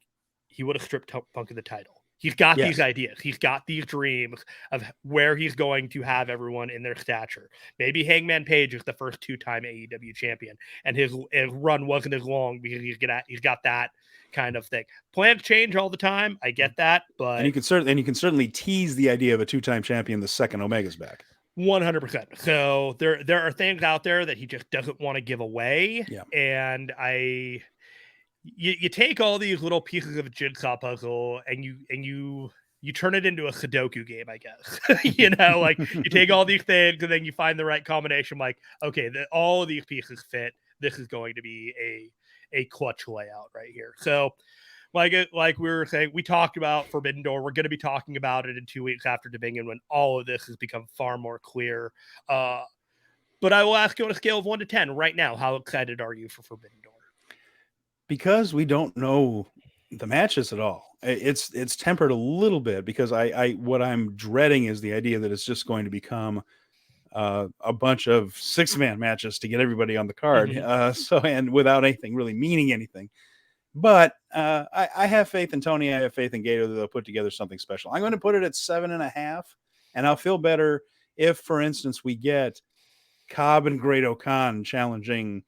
he would have stripped Punk of the title. He's got these ideas. He's got these dreams of where he's going to have everyone in their stature. Maybe Hangman Page is the first 2-time AEW champion, and his run wasn't as long because he's got that kind of thing. Plans change all the time. I get that, but and you can certainly tease the idea of a 2-time champion the second Omega's back. 100%. So there are things out there that he just doesn't want to give away, and You take all these little pieces of a jigsaw puzzle and you turn it into a Sudoku game, I guess. Like, you take all these things and then you find the right combination. Like, okay, all of these pieces fit. This is going to be a clutch layout right here. So, like we were saying, we talked about Forbidden Door. We're going to be talking about it in 2 weeks after Dominion when all of this has become far more clear. But I will ask you on a scale of 1 to 10 right now, how excited are you for Forbidden Door? Because we don't know the matches at all. It's tempered a little bit because what I'm dreading is the idea that it's just going to become a bunch of 6-man matches to get everybody on the card. Mm-hmm. And without anything really meaning anything. But I have faith in Tony. I have faith in Gator that they'll put together something special. I'm going to put it at 7.5, and I'll feel better if, for instance, we get Cobb and Great-O-Khan challenging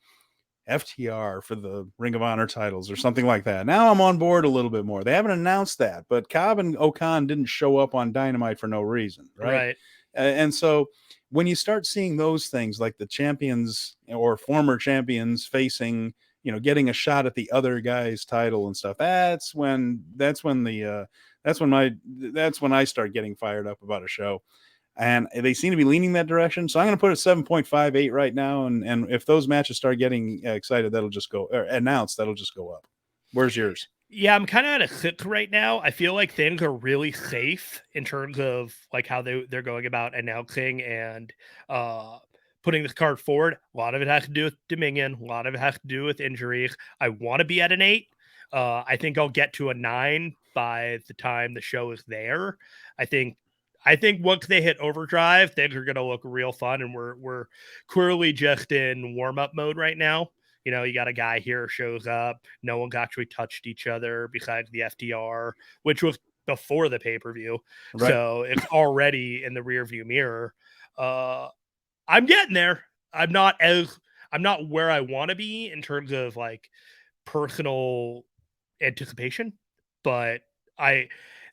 FTR for the Ring of Honor titles or something like that. Now I'm on board a little bit more. They haven't announced that, but Cobb and O'Khan didn't show up on Dynamite for no reason, right? And so when you start seeing those things, like the champions or former champions facing, getting a shot at the other guy's title and stuff, that's when I start getting fired up about a show. And they seem to be leaning that direction. So I'm going to put it 7.58 right now. And if those matches start getting excited, that'll just go, or announced, that'll just go up. Where's yours? Yeah, I'm kind of at a 6 right now. I feel like things are really safe in terms of like how they're going about announcing and putting this card forward. A lot of it has to do with Dominion. A lot of it has to do with injuries. I want to be at an 8. I think I'll get to a 9 by the time the show is there. I think once they hit overdrive, things are going to look real fun, and we're clearly just in warm-up mode right now. You got a guy here shows up. No one's actually touched each other besides the FTR, which was before the pay-per-view. Right. So it's already in the rearview mirror. I'm getting there. I'm not where I want to be in terms of like personal anticipation, but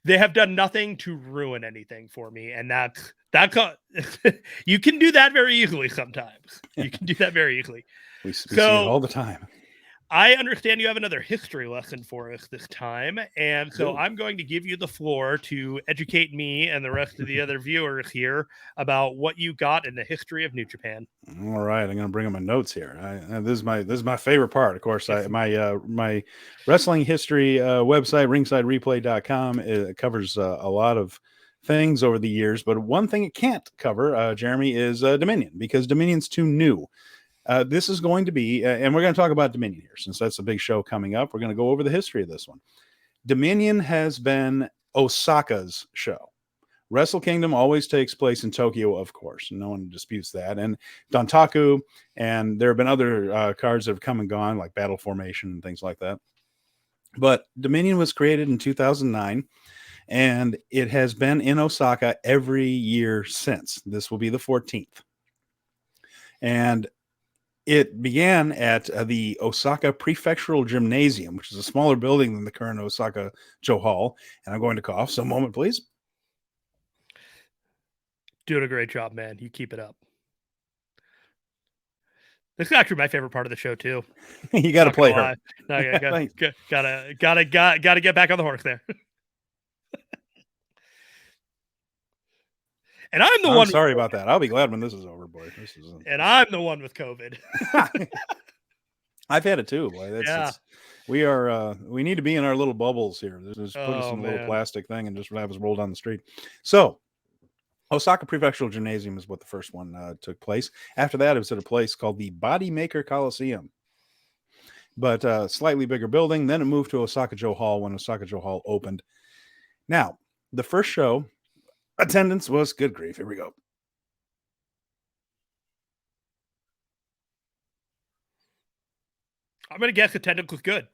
they have done nothing to ruin anything for me. And that's you can do that very easily sometimes. You can do that very easily. We see it all the time. I understand you have another history lesson for us this time. And so I'm going to give you the floor to educate me and the rest of the other viewers here about what you got in the history of New Japan. All right. I'm going to bring up my notes here. This is my favorite part. Of course, my wrestling history website, ringsidereplay.com, it covers a lot of things over the years. But one thing it can't cover, Jeremy, is Dominion, because Dominion's too new. This is going to be, and we're going to talk about Dominion here, since that's a big show coming up. We're going to go over the history of this one. Dominion has been Osaka's show. Wrestle Kingdom always takes place in Tokyo, of course. No one disputes that. And Dontaku, and there have been other cards that have come and gone, like Battle Formation and things like that. But Dominion was created in 2009, and it has been in Osaka every year since. This will be the 14th. And it began at the Osaka Prefectural Gymnasium, which is a smaller building than the current Osaka Joe Hall. And I'm going to cough. So, a moment, please. Doing a great job, man. You keep it up. This is actually my favorite part of the show too. You got to play her. No, gotta get back on the horse there. And I'm the one. Sorry about that. I'll be glad when this is over, boy. And I'm the one with COVID. I've had it too, boy. We need to be in our little bubbles here. Just put us in a little plastic thing and just have us roll down the street. So, Osaka Prefectural Gymnasium is what the first one took place. After that, it was at a place called the Bodymaker Coliseum, but slightly bigger building. Then it moved to Osaka Joe Hall when Osaka Joe Hall opened. Now, the first show, attendance was, good grief, here we go. I'm going to guess attendance was good.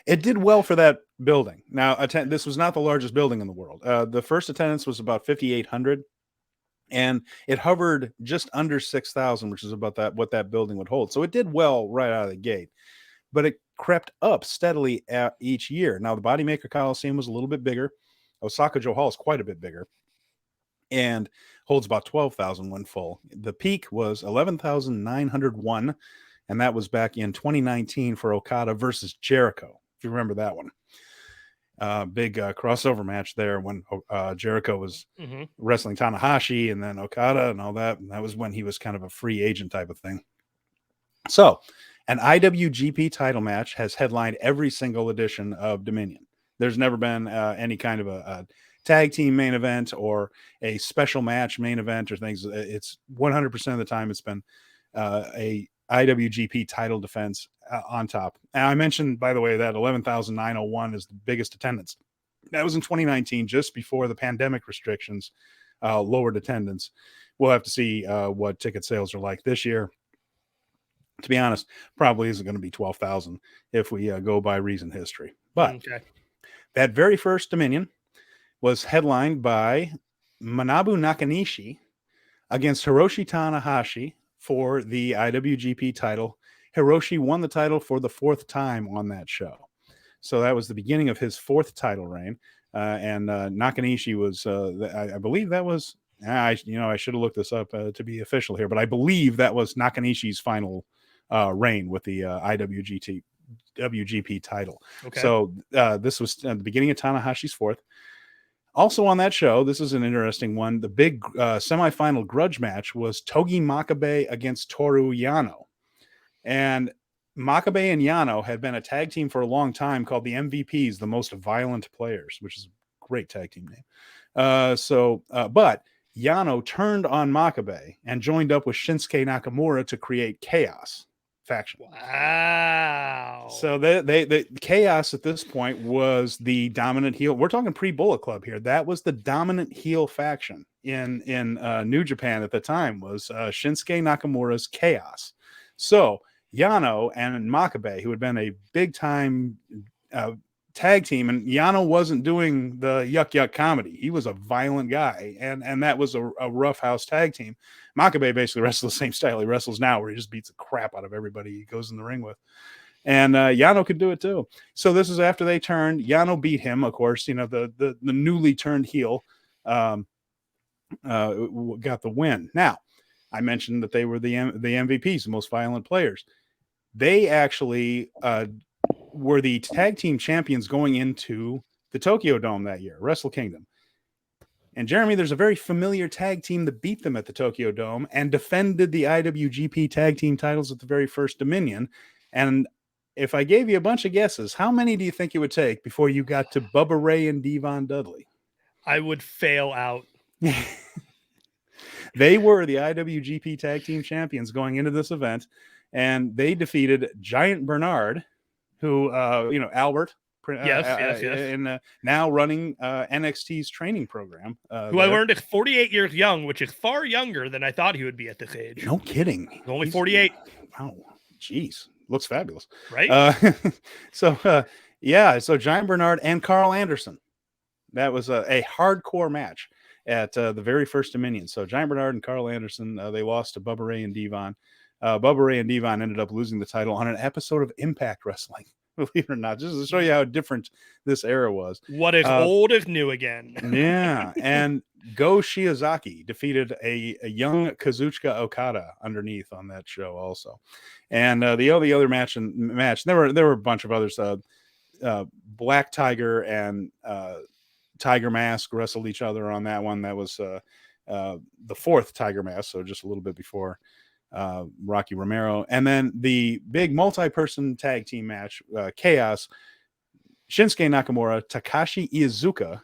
It did well for that building. Now, this was not the largest building in the world. The first attendance was about 5,800, and it hovered just under 6,000, which is about what that building would hold. So it did well right out of the gate, but it crept up steadily each year. Now, the Bodymaker Coliseum was a little bit bigger. Osaka Joe Hall is quite a bit bigger and holds about 12,000 when full. The peak was 11,901, and that was back in 2019 for Okada versus Jericho, if you remember that one. Big crossover match there when Jericho was wrestling Tanahashi and then Okada and all that. And that was when he was kind of a free agent type of thing. So an IWGP title match has headlined every single edition of Dominion. There's never been any kind of a tag team main event or a special match main event or things. It's 100% of the time it's been a IWGP title defense on top. And I mentioned, by the way, that 11,901 is the biggest attendance. That was in 2019, just before the pandemic restrictions lowered attendance. We'll have to see what ticket sales are like this year. To be honest, probably isn't going to be 12,000 if we go by recent history. But that very first Dominion was headlined by Manabu Nakanishi against Hiroshi Tanahashi for the IWGP title. Hiroshi won the title for the fourth time on that show. So that was the beginning of his fourth title reign. And Nakanishi was, I believe that was, I should have looked this up to be official here, but I believe that was Nakanishi's final reign with the WGP title. Okay. So this was the beginning of Tanahashi's fourth. Also on that show, this is an interesting one. The big semifinal grudge match was Togi Makabe against Toru Yano. And Makabe and Yano had been a tag team for a long time called the MVPs, the Most Violent Players, which is a great tag team name. But Yano turned on Makabe and joined up with Shinsuke Nakamura to create Chaos faction. Wow. So the Chaos at this point was the dominant heel. We're talking pre-Bullet Club here. That was the dominant heel faction in New Japan at the time, was Shinsuke Nakamura's Chaos. So Yano and Makabe, who had been a big time tag team, and Yano wasn't doing the yuck comedy. He was a violent guy, and that was a rough house tag team. Makabe basically wrestled the same style he wrestles now, where he just beats the crap out of everybody he goes in the ring with. And Yano could do it too. So this is after they turned. Yano beat him, of course. The newly turned heel got the win. Now, I mentioned that they were the MVPs, the most violent players. They actually were the tag team champions going into the Tokyo Dome that year, Wrestle Kingdom. And Jeremy, there's a very familiar tag team that beat them at the Tokyo Dome and defended the IWGP tag team titles at the very first Dominion. And if I gave you a bunch of guesses, how many do you think it would take before you got to Bubba Ray and Devon Dudley? I would fail out. They were the IWGP tag team champions going into this event, and they defeated Giant Bernard, who, Albert, Yes. and now running NXT's training program. Who I learned is 48 years young, which is far younger than I thought he would be at this age. No kidding. He's only 48. Wow. Jeez. Looks fabulous. Right? So Giant Bernard and Carl Anderson. That was a hardcore match at the very first Dominion. So Giant Bernard and Carl Anderson, they lost to Bubba Ray and Devon. Bubba Ray and Devon ended up losing the title on an episode of Impact Wrestling. Believe it or not, just to show you how different this era was. What is old is new again. Yeah, and Go Shiozaki defeated a young Kazuchika Okada underneath on that show also. And the other match there were a bunch of others. Black Tiger and Tiger Mask wrestled each other on that one. That was the fourth Tiger Mask, so just a little bit before Rocky Romero. And then the big multi-person tag team match, Chaos, Shinsuke Nakamura, Takashi Iizuka,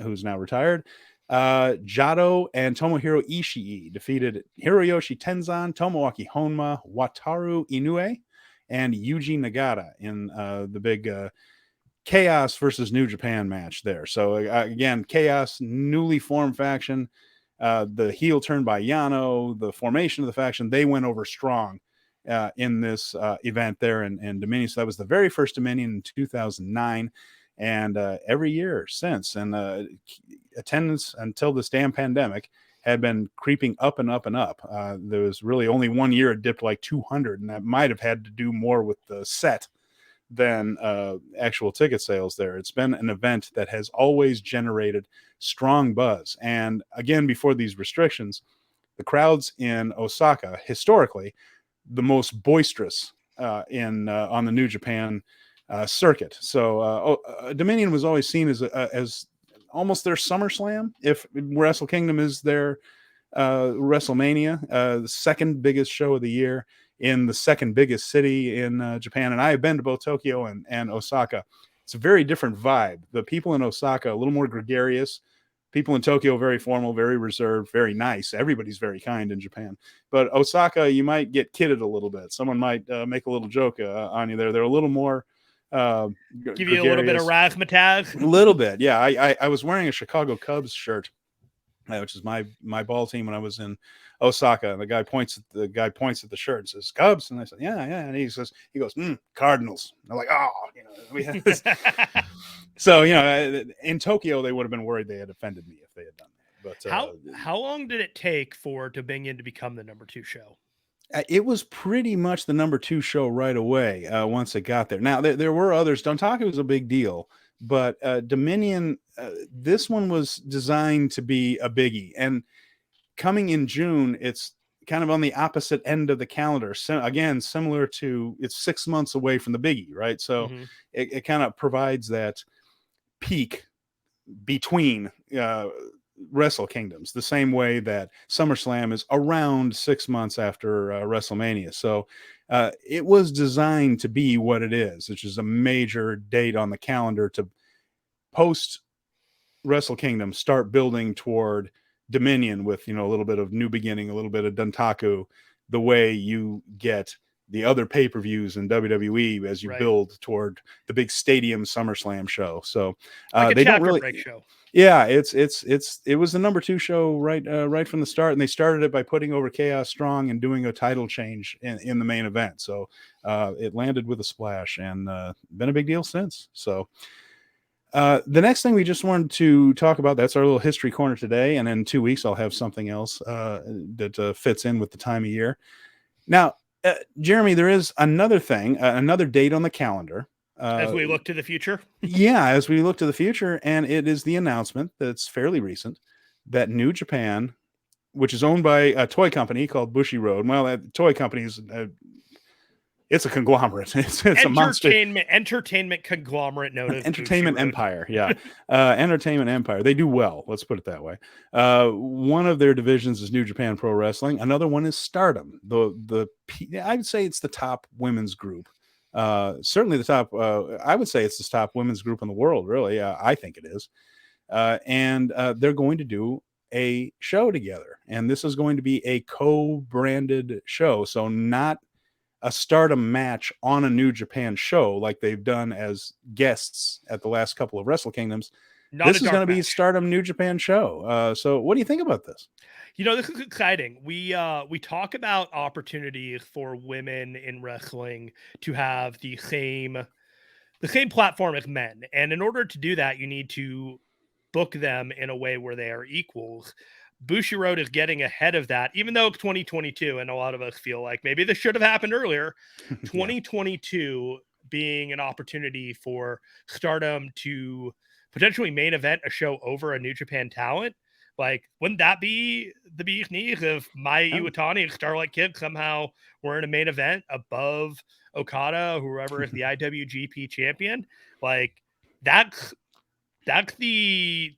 who's now retired, Jado and Tomohiro Ishii defeated Hiroyoshi Tenzan, Tomoaki Honma, Wataru Inoue, and Yuji Nagata in the big Chaos versus New Japan match there. So again, Chaos, newly formed faction, the heel turned by Yano, the formation of the faction, they went over strong in this event there in Dominion. So that was the very first Dominion in 2009, and every year since. And attendance until this damn pandemic had been creeping up and up and up. There was really only one year it dipped like 200, and that might have had to do more with the set than actual ticket sales there. It's been an event that has always generated strong buzz. And again, before these restrictions, the crowds in Osaka, historically, the most boisterous on the New Japan circuit. So Dominion was always seen as almost their SummerSlam, if Wrestle Kingdom is their WrestleMania, the second biggest show of the year in the second biggest city in Japan. And I have been to both Tokyo and Osaka. It's a very different vibe. The people in Osaka, a little more gregarious. People in Tokyo, very formal, very reserved, very nice. Everybody's very kind in Japan. But Osaka, you might get kidded a little bit. Someone might make a little joke on you there. They're a little more give you a little bit of razzmatazz. A little bit, yeah. I was wearing a Chicago Cubs shirt, which is my ball team when I was in Osaka. And the guy points at the shirt and says, "Cubs." And I said, yeah. And he goes, Cardinals. And I'm like, oh, we had this. So, in Tokyo, they would have been worried they had offended me if they had done that. But how long did it take for Dominion to become the number 2 show? It was pretty much the number 2 show right away once it got there. Now, there were others. Dontaku was a big deal, but Dominion, this one was designed to be a biggie. And coming in June, it's kind of on the opposite end of the calendar. So again, similar to, it's 6 months away from the biggie, right? So it kind of provides that peak between Wrestle Kingdoms, the same way that SummerSlam is around 6 months after WrestleMania. So it was designed to be what it is, which is a major date on the calendar to post Wrestle Kingdom, start building toward Dominion with, a little bit of New Beginning, a little bit of Dontaku, the way you get the other pay-per-views in WWE as you build toward the big stadium SummerSlam show. So like they don't really break show. Yeah, it was the number 2 show right from the start, and they started it by putting over Chaos Strong and doing a title change in the main event. So it landed with a splash, and been a big deal since. So the next thing we just wanted to talk about, that's our little history corner today, and in 2 weeks I'll have something else that fits in with the time of year. Now, Jeremy, there is another thing, another date on the calendar. As we look to the future? Yeah, as we look to the future, and it is the announcement that's fairly recent that New Japan, which is owned by a toy company called Bushiroad. Well, that toy company is it's a conglomerate. It's a monster entertainment conglomerate known as Entertainment Bushiroad. Empire. Yeah, Entertainment Empire. They do well. Let's put it that way. One of their divisions is New Japan Pro Wrestling. Another one is Stardom. I would say it's the top women's group. Certainly the top. I would say it's the top women's group in the world. Really, I think it is. And they're going to do a show together, and this is going to be a co-branded show. So not a Stardom match on a New Japan show like they've done as guests at the last couple of Wrestle Kingdoms. This is going to be Stardom New Japan show. So what do you think about this? This is exciting. We talk about opportunities for women in wrestling to have the same platform as men. And in order to do that, you need to book them in a way where they are equals. Bushiroad is getting ahead of that, even though it's 2022, and a lot of us feel like maybe this should have happened earlier. 2022 being an opportunity for Stardom to potentially main event a show over a New Japan talent. Like, wouldn't that be the bee's knees if Maya Iwatani and Starlight Kid somehow were in a main event above Okada, whoever is the IWGP champion? Like, that should be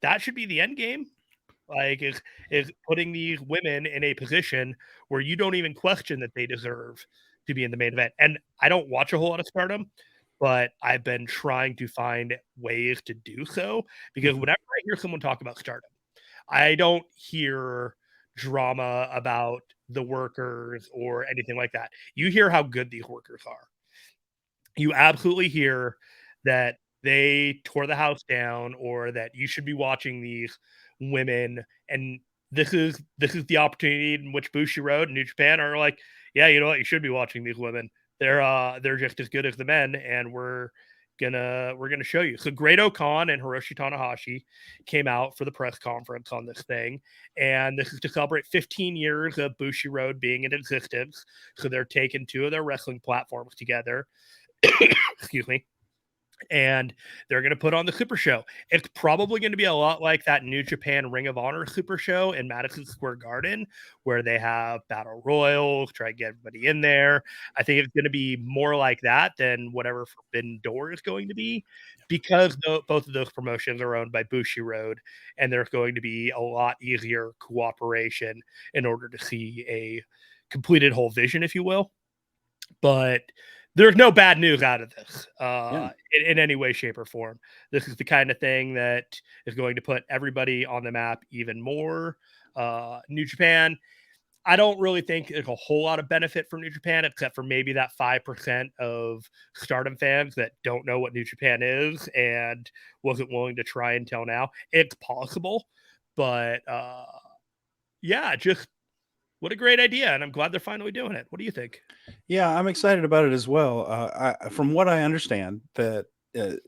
the end game. Like, is putting these women in a position where you don't even question that they deserve to be in the main event. And I don't watch a whole lot of Stardom, but I've been trying to find ways to do so, because whenever I hear someone talk about Stardom, I don't hear drama about the workers or anything like that. You hear how good these workers are. You absolutely hear that they tore the house down, or that you should be watching these women. And this is the opportunity in which Bushiroad and New Japan are like, yeah, you know what, you should be watching these women. They're just as good as the men, and we're gonna show you. So Great-O-Khan and Hiroshi Tanahashi came out for the press conference on this thing, and this is to celebrate 15 years of Bushiroad being in existence. So they're taking two of their wrestling platforms together. Excuse me. And they're going to put on the Super Show. It's probably going to be a lot like that New Japan Ring of Honor Super Show in Madison Square Garden, where they have battle royals, try to get everybody in there. I think it's going to be more like that than whatever Forbidden Door is going to be, because both of those promotions are owned by Bushiroad, and there's going to be a lot easier cooperation in order to see a completed whole vision, if you will. But there's no bad news out of this in any way, shape, or form. This is the kind of thing that is going to put everybody on the map even more. New Japan, I don't really think there's a whole lot of benefit from New Japan, except for maybe that 5% of Stardom fans that don't know what New Japan is and wasn't willing to try until now. It's possible, but just what a great idea, and I'm glad they're finally doing it. What do you think? Yeah, I'm excited about it as well. From what I understand, that the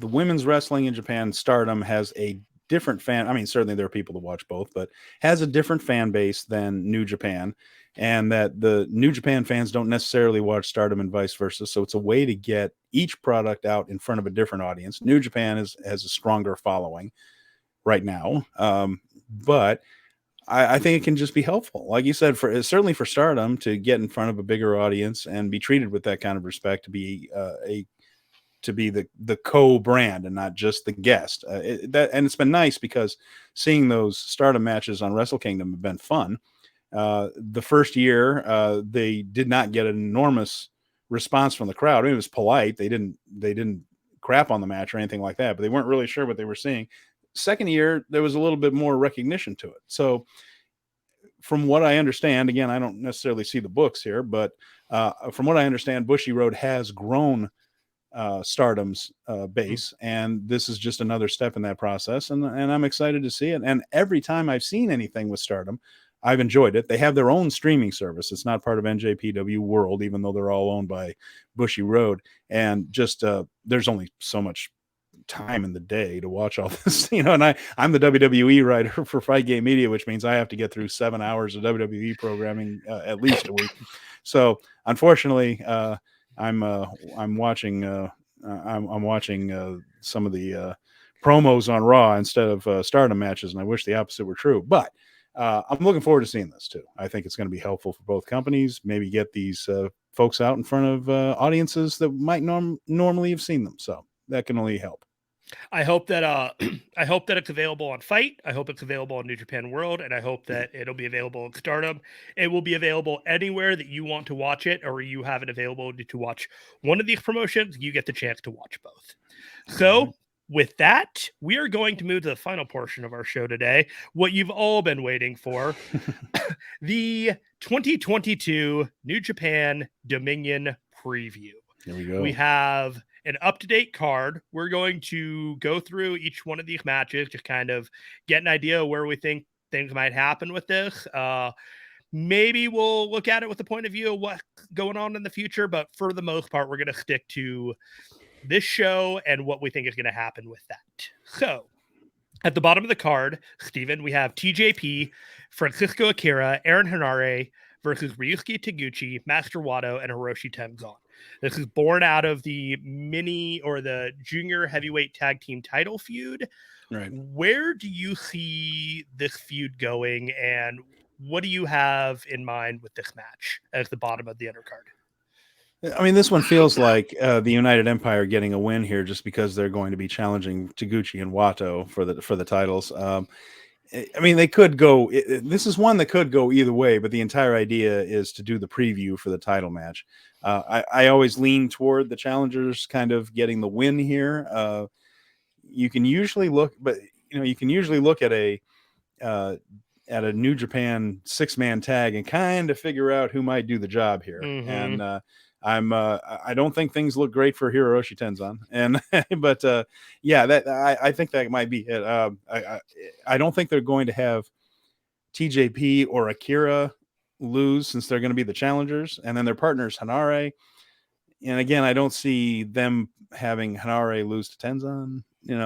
women's wrestling in Japan, Stardom, has a different fan. I mean, certainly there are people to watch both, but has a different fan base than New Japan, and that the New Japan fans don't necessarily watch Stardom and vice versa. So it's a way to get each product out in front of a different audience. New Japan has a stronger following right now, but I think it can just be helpful, like you said, certainly for Stardom to get in front of a bigger audience and be treated with that kind of respect, to be the co-brand and not just the guest. And it's been nice, because seeing those Stardom matches on Wrestle Kingdom have been fun. The first year, they did not get an enormous response from the crowd. I mean, it was polite. They didn't crap on the match or anything like that, but they weren't really sure what they were seeing. Second year, there was a little bit more recognition to it. So from what I understand, again, I don't necessarily see the books here, but from what I understand, Bushiroad has grown Stardom's base, and this is just another step in that process. And I'm excited to see it. And every time I've seen anything with Stardom, I've enjoyed it. They have their own streaming service. It's not part of NJPW World, even though they're all owned by Bushiroad. And just there's only so much time in the day to watch all this, and I'm the WWE writer for Fight Game Media, which means I have to get through 7 hours of WWE programming at least a week. So unfortunately, I'm watching some of the promos on Raw instead of Stardom matches, and I wish the opposite were true. But I'm looking forward to seeing this too. I think it's going to be helpful for both companies. Maybe get these folks out in front of audiences that might normally have seen them. So that can only help. I hope that I hope that it's available on Fight. I hope it's available on New Japan World, and I hope that it'll be available in Stardom. It will be available anywhere that you want to watch it, or you have it available to watch one of these promotions. You get the chance to watch both. So with that, we are going to move to the final portion of our show today, what you've all been waiting for, the 2022 New Japan Dominion preview. Here we go. We have an up-to-date card. We're going to go through each one of these matches, just kind of get an idea of where we think things might happen with this. Maybe we'll look at it with the point of view of what's going on in the future, but for the most part, we're going to stick to this show and what we think is going to happen with that. So, at the bottom of the card, Steven, we have TJP, Francisco Akira, Aaron Hanare versus Ryusuke Taguchi, Master Wato, and Hiroshi Tenzan. This is born out of the the junior heavyweight tag team title feud. Right. Where do you see this feud going, and what do you have in mind with this match as the bottom of the undercard? I mean, this one feels like the United Empire getting a win here, just because they're going to be challenging Taguchi and Wato for the titles. I mean, they could go. This is one that could go either way, but the entire idea is to do the preview for the title match. I always lean toward the challengers kind of getting the win here. You can usually look at a New Japan 6-man tag and kind of figure out who might do the job here. Mm-hmm. And I don't think things look great for Hiroshi Tenzan, but I think that might be it. I don't think they're going to have TJP or Akira lose, since they're going to be the challengers, and then their partners Hanare. And again, I don't see them having Hanare lose to Tenzan.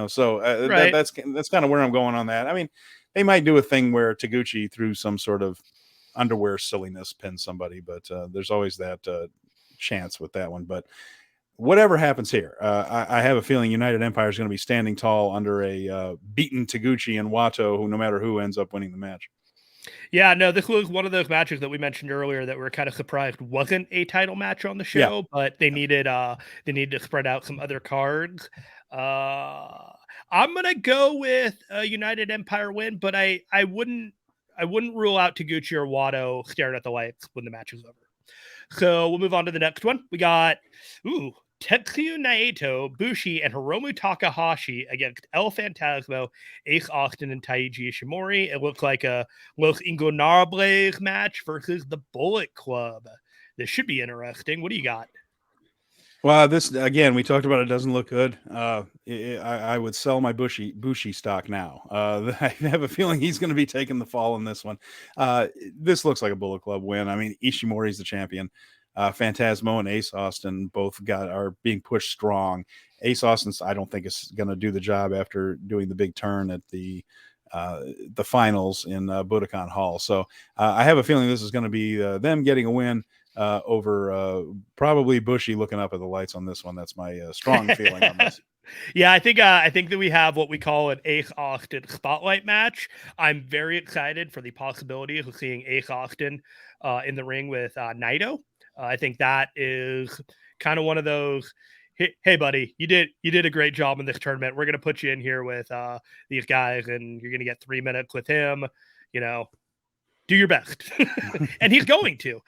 So Right. that's kind of where I'm going on that. I mean, they might do a thing where Taguchi, through some sort of underwear silliness, pins somebody, but there's always that chance with that one. But whatever happens here, I have a feeling United Empire is going to be standing tall under a beaten Taguchi and Wato, who no matter who ends up winning the match. Yeah, no, this was one of those matches that we mentioned earlier that we're kind of surprised wasn't a title match on the show, but they needed to spread out some other cards. I'm gonna go with a United Empire win, but I wouldn't rule out Taguchi or Wato staring at the lights when the match is over. So we'll move on to the next one. We got Tetsuya Naito, Bushi, and Hiromu Takahashi against El Fantasmo, Ace Austin, and Taiji Ishimori. It looks like a Los Ingobernables match versus the Bullet Club. This should be interesting. What do you got? Well, this, again, we talked about it, doesn't look good. I would sell my Bushi stock now. I have a feeling he's going to be taking the fall in this one. This looks like a Bullet Club win. I mean, Ishimori's the champion. Phantasmo and Ace Austin both are being pushed strong. Ace Austin, I don't think, is going to do the job after doing the big turn at the finals in Budokan Hall. So I have a feeling this is going to be them getting a win over probably Bushi looking up at the lights on this one. That's my strong feeling on this. Yeah, I think that we have what we call an Ace Austin spotlight match. I'm very excited for the possibility of seeing Ace Austin in the ring with Naito. I think that is kind of one of those, hey buddy, you did a great job in this tournament. We're going to put you in here with these guys, and you're going to get 3 minutes with him. Do your best. And he's going to.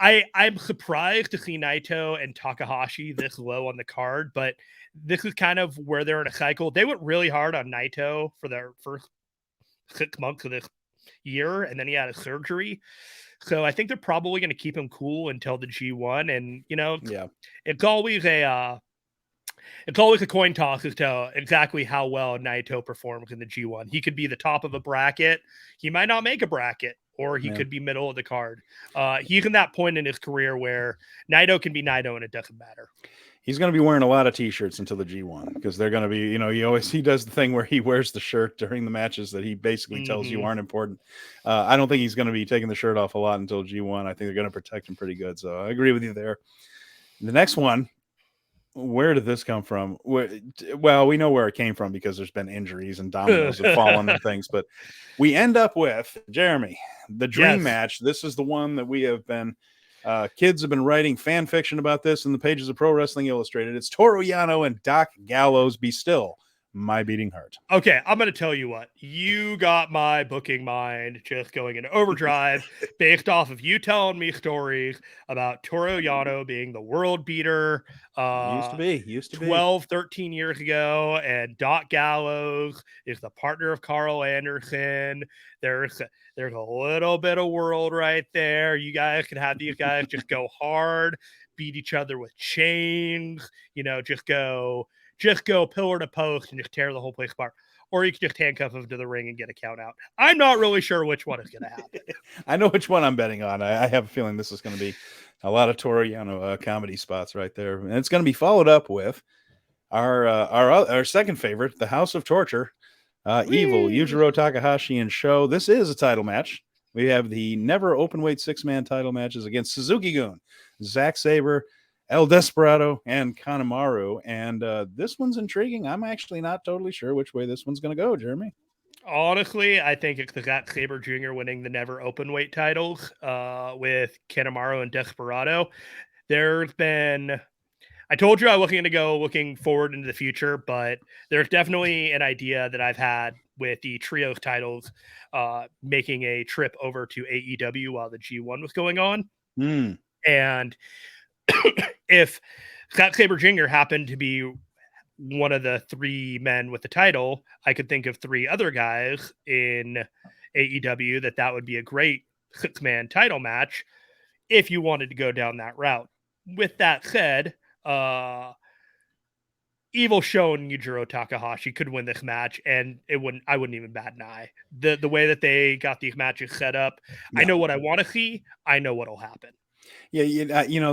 I'm surprised to see Naito and Takahashi this low on the card, but this is kind of where they're in a cycle. They went really hard on Naito for their first 6 months of this year, and then he had a surgery. So I think they're probably going to keep him cool until the G1. And, it's always a coin toss as to exactly how well Naito performs in the G1. He could be the top of a bracket. He might not make a bracket, or he could be middle of the card. He's in that point in his career where Naito can be Naito and it doesn't matter. He's going to be wearing a lot of t-shirts until the G1, because they're going to be, he does the thing where he wears the shirt during the matches that he basically tells you aren't important. I don't think he's going to be taking the shirt off a lot until G1. I think they're going to protect him pretty good. So I agree with you there. The next one, where did this come from? Well, we know where it came from because there's been injuries and dominoes have fallen and things, but we end up with, Jeremy, the dream match. This is the one that we have been, kids have been writing fan fiction about this in the pages of Pro Wrestling Illustrated. It's Toru Yano and Doc Gallows Be Still my beating heart. Okay, I'm going to tell you what. You got my booking mind just going into overdrive based off of you telling me stories about Toru Yano being the world beater Used to be. 12, 13 years ago, and Doc Gallows is the partner of Carl Anderson. There's a little bit of world right there. You guys can have these guys just go hard, beat each other with chains, just go pillar to post and just tear the whole place apart. Or you could just handcuff them to the ring and get a count out. I'm not really sure which one is going to happen. I know which one I'm betting on. I have a feeling this is going to be a lot of Toru Yano comedy spots right there. And it's going to be followed up with our second favorite, the House of Torture, Evil, Yujiro Takahashi and Sho. This is a title match. We have the never openweight 6-man title matches against Suzuki-gun, Zack Sabre, El Desperado, and Kanemaru. And this one's intriguing. I'm actually not totally sure which way this one's going to go, Jeremy. Honestly, I think it's the Zack Sabre Jr. winning the never openweight titles with Kanemaru and Desperado. I told you I was going to go looking forward into the future, but there's definitely an idea that I've had with the trios titles making a trip over to AEW while the G1 was going on. And if Zack Sabre Jr. happened to be one of the 3 men with the title, I could think of 3 other guys in AEW that would be a great 6-man title match if you wanted to go down that route. With that said, Evil Sho and Yujiro Takahashi could win this match, and I wouldn't even bat an eye. The way that they got these matches set up, yeah. I know what I want to see. I know what'll happen. Yeah,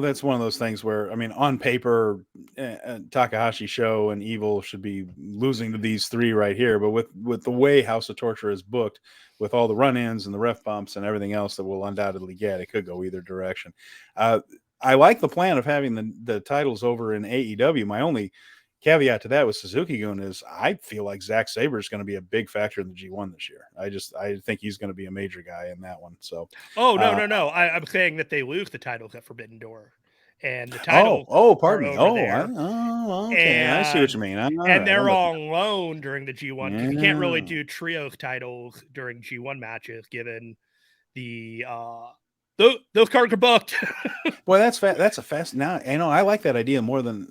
that's one of those things where, I mean, on paper, Takahashi, Sho, and Evil should be losing to these 3 right here. But with the way House of Torture is booked, with all the run-ins and the ref bumps and everything else that we'll undoubtedly get, it could go either direction. I like the plan of having the titles over in AEW. My only caveat to that with Suzuki-gun is I feel like Zack Sabre is going to be a big factor in the G1 this year. I think he's going to be a major guy in that one. So, no. I'm saying that they lose the titles at Forbidden Door, and the titles. Pardon me. Okay. And I see what you mean. And they're on loan during the G1 because you can't really do trios titles during G1 matches, given the those cards are booked. Boy, that's a fast. Now I like that idea more than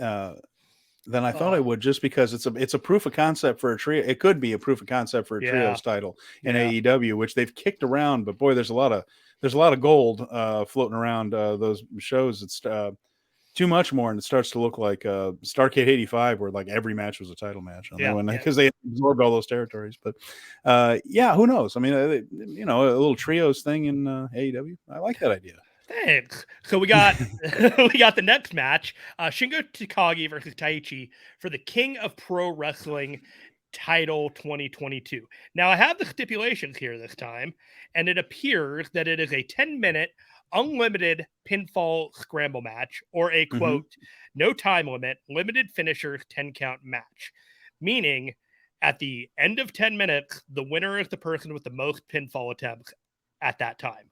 I thought I would, just because it's a proof of concept for a trio. It could be a proof of concept for a trios title in AEW, which they've kicked around. But boy, there's a lot of gold floating around those shows. It's too much more, and it starts to look like Starrcade '85, where like every match was a title match on that one, because they absorbed all those territories. But who knows? I mean, a little trios thing in AEW. I like that idea. Thanks. So we got the next match, Shingo Takagi versus Taichi for the King of Pro Wrestling title 2022. Now I have the stipulations here this time, and it appears that it is a 10-minute unlimited pinfall scramble match, or a quote, no time limit, limited finishers 10 count match. Meaning at the end of 10 minutes, the winner is the person with the most pinfall attempts at that time.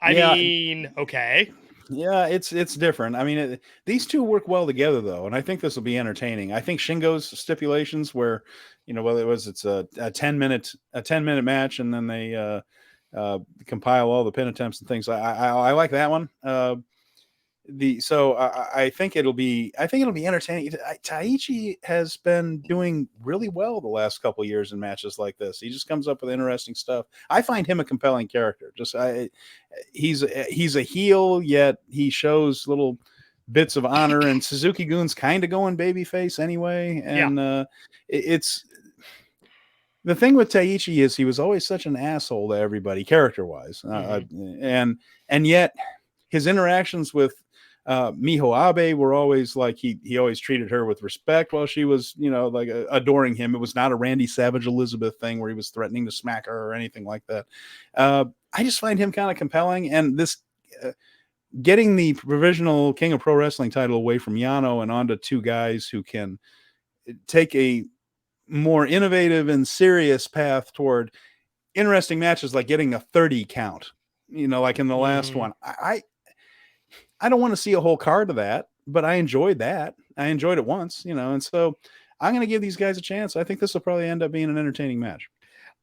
I mean, okay. Yeah, it's different. I mean, these two work well together, though, and I think this will be entertaining. I think Shingo's stipulations, where it's a 10-minute match, and then they compile all the pin attempts and things. I like that one. I think it'll be entertaining. Taichi has been doing really well the last couple of years in matches like this. He just comes up with interesting stuff. I find him a compelling character. He's a heel, yet he shows little bits of honor, and Suzuki-gun's kind of going babyface anyway. And it's the thing with Taichi is he was always such an asshole to everybody, character-wise, and yet his interactions with Miho Abe were always like he always treated her with respect while she was, like adoring him. It was not a Randy Savage Elizabeth thing where he was threatening to smack her or anything like that. I just find him kind of compelling, and this getting the provisional King of Pro Wrestling title away from Yano and onto two guys who can take a more innovative and serious path toward interesting matches, like getting a 30 count, like in the last one. I don't want to see a whole card of that. but I enjoyed that. I enjoyed it once, and so I'm going to give these guys a chance. I think this will probably end up being an entertaining match.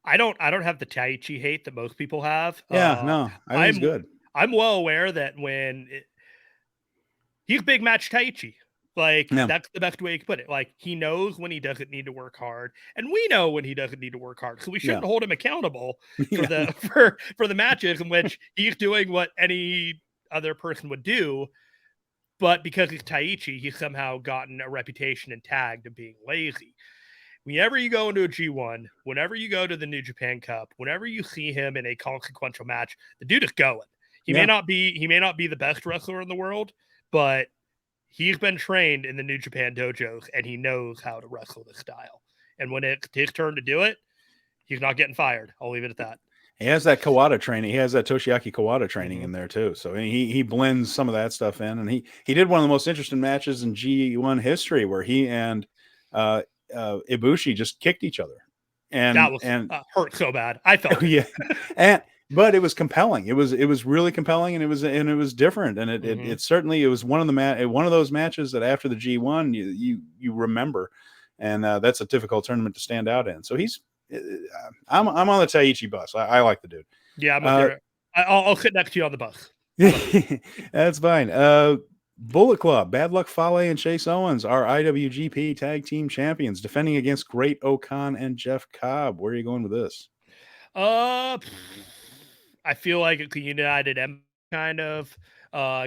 I don't have the Taichi hate that most people have. Yeah, no, I think it's good. I'm well aware that he's big match Taichi. Like, Yeah. that's the best way you can put it. Like, he knows when he doesn't need to work hard, and we know when he doesn't need to work hard. So we shouldn't hold him accountable for the matches in which he's doing what any other person would do. But because he's Taichi, he's somehow gotten a reputation and tagged of being lazy. Whenever you go into a G1, whenever you go to the New Japan Cup, whenever you see him in a consequential match, the dude is going. He may not be the best wrestler in the world, but he's been trained in the New Japan dojos and he knows how to wrestle this style. And when it's his turn to do it, he's not getting fired. I'll leave it at that. He has that Kawada training. He has that Toshiaki Kawada training in there too. So he blends some of that stuff in, and he did one of the most interesting matches in G1 history where he and Ibushi just kicked each other, and that was hurt so bad. I felt yeah, but it was compelling. It was really compelling, and it was different, and it certainly was one of those matches that after the G1 you remember, and that's a difficult tournament to stand out in. So I'm on the Taichi bus. I like the dude. Yeah, I'll sit next to you on the bus. That's fine. Bullet Club, Bad Luck Fale and Chase Owens are IWGP Tag Team Champions, defending against Great Okan and Jeff Cobb. Where are you going with this? I feel like it's a United kind of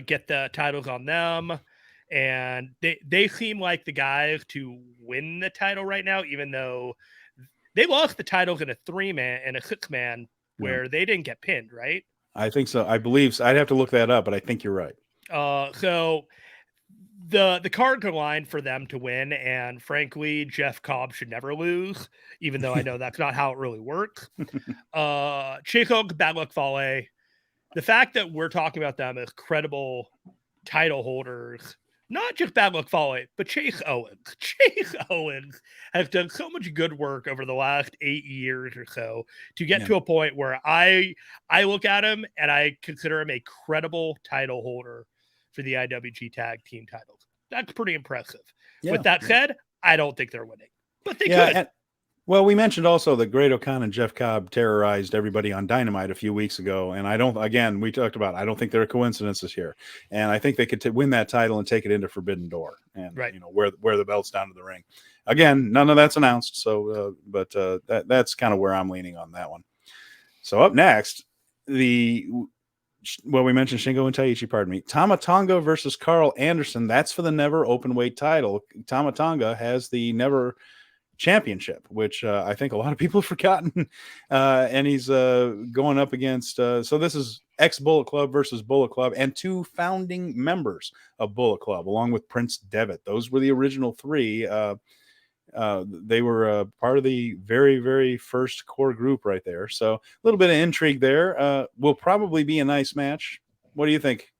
get the titles on them, and they seem like the guys to win the title right now, even though they lost the titles in a 3-man and a 6-man where they didn't get pinned, right? I think so. I believe so. I'd have to look that up, but I think you're right. So the cards are lined for them to win, and frankly, Jeff Cobb should never lose, even though I know that's not how it really works. Chico, Bad Luck Fale, the fact that we're talking about them as credible title holders, not just Bad Luck Fale, but Chase Owens. Chase Owens has done so much good work over the last 8 years or so to get to a point where I look at him and I consider him a credible title holder for the IWG Tag Team titles. That's pretty impressive. With that said, I don't think they're winning, but they could. Well, we mentioned also that Great Okan and Jeff Cobb terrorized everybody on Dynamite a few weeks ago. And I don't think there are coincidences here. And I think they could win that title and take it into Forbidden Door and, wear the belts down to the ring. Again, none of that's announced. So, that's kind of where I'm leaning on that one. So up next, we mentioned Shingo and Taichi, pardon me. Tama Tonga versus Carl Anderson. That's for the Never Openweight title. Tama Tonga has the Never Championship, which I think a lot of people have forgotten, and he's going up against so this is ex-Bullet Club versus Bullet Club and 2 founding members of Bullet Club along with Prince Devitt. Those were the original 3. They were part of the very, very first core group right there, so a little bit of intrigue there. Will probably be a nice match. What do you think?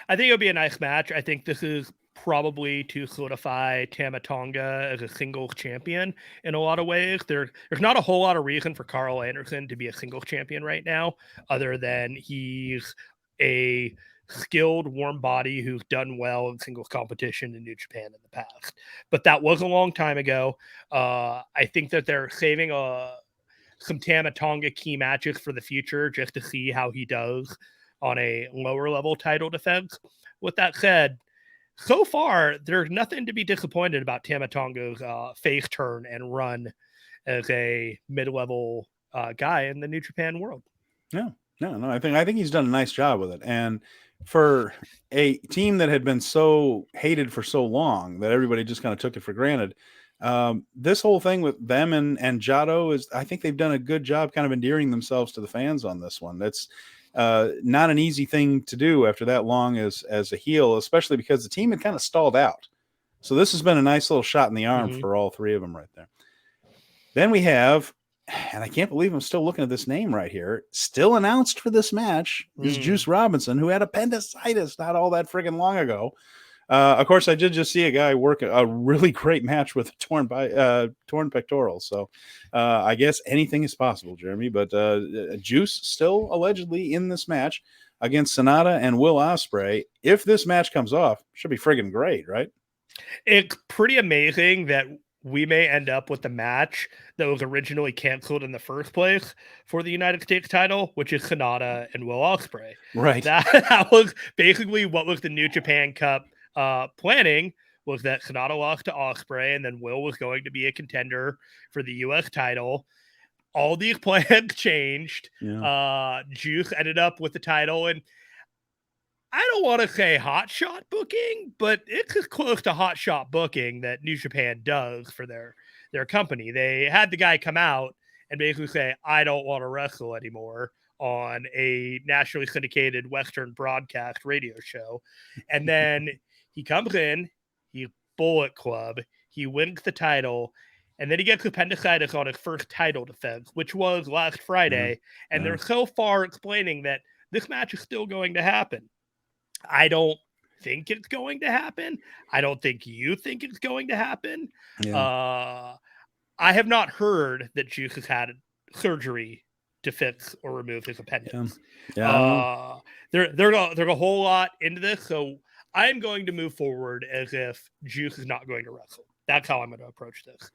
I think it'll be a nice match. I think this is probably to solidify Tama Tonga as a singles champion in a lot of ways. There's not a whole lot of reason for Carl Anderson to be a singles champion right now, other than he's a skilled warm body who's done well in singles competition in New Japan in the past. But that was a long time ago. I think that they're saving some Tama Tonga key matches for the future just to see how he does on a lower level title defense. With that said, so far, there's nothing to be disappointed about Tama Tonga's face turn and run as a mid-level guy in the New Japan world. No. I think he's done a nice job with it. And for a team that had been so hated for so long that everybody just kind of took it for granted, this whole thing with them and Jado I think they've done a good job kind of endearing themselves to the fans on this one. That's not an easy thing to do after that long as a heel, especially because the team had kind of stalled out. So this has been a nice little shot in the arm for all 3 of them right there. Then we have, and I can't believe I'm still looking at this name right here, still announced for this match is Juice Robinson, who had appendicitis not all that friggin' long ago. Of course, I did just see a guy work a really great match with torn pectoral. So I guess anything is possible, Jeremy. But Juice still allegedly in this match. against Sonata and Will Ospreay. If this match comes off, should be friggin' great, right? It's pretty amazing that we may end up with the match that was originally canceled in the first place for the United States title, which is Sonata and Will Ospreay. Right. That was basically what was the New Japan Cup planning, was that Sonata lost to Ospreay, and then Will was going to be a contender for the U.S. title. All these plans changed. Yeah. Juice ended up with the title, and I don't want to say hot shot booking, but it's as close to hot shot booking that New Japan does for their company. They had the guy come out and basically say, I don't want to wrestle anymore on a nationally syndicated Western broadcast radio show. And then he comes in, he Bullet Club, he wins the title, and then he gets appendicitis on his first title defense, which was last Friday. And they're so far explaining that this match is still going to happen. I don't think it's going to happen. I don't think you think it's going to happen. Yeah. I have not heard that Juice has had surgery to fix or remove his appendix. Yeah. There's a whole lot into this, so I'm going to move forward as if Juice is not going to wrestle. That's how I'm going to approach this.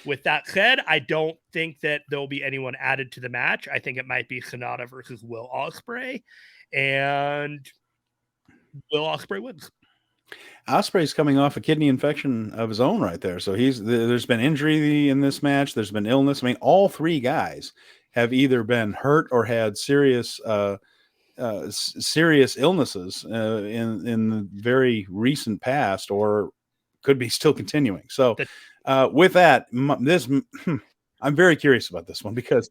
With that said, I don't think that there'll be anyone added to the match. I think it might be Sonata versus Will Ospreay, and Will Ospreay wins. Ospreay's coming off a kidney infection of his own right there. So there's been injury in this match. There's been illness. I mean, all three guys have either been hurt or had serious illnesses in the very recent past, or could be still continuing. So with that, I'm very curious about this one, because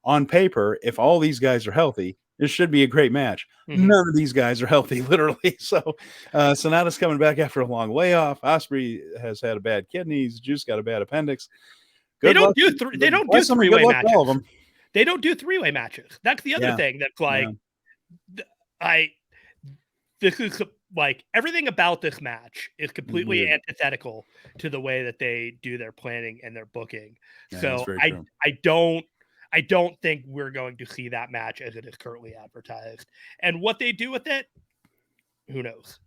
on paper, if all these guys are healthy, this should be a great match. Mm-hmm. None of these guys are healthy, literally. So Sonata's coming back after a long layoff. Ospreay has had a bad kidneys. Juice got a bad appendix. They don't do three-way matches. All of them. They don't do three-way matches. That's the other thing that's like, this is like, everything about this match is completely antithetical to the way that they do their planning and their booking. Yeah, so I don't think we're going to see that match as it is currently advertised. And what they do with it, who knows?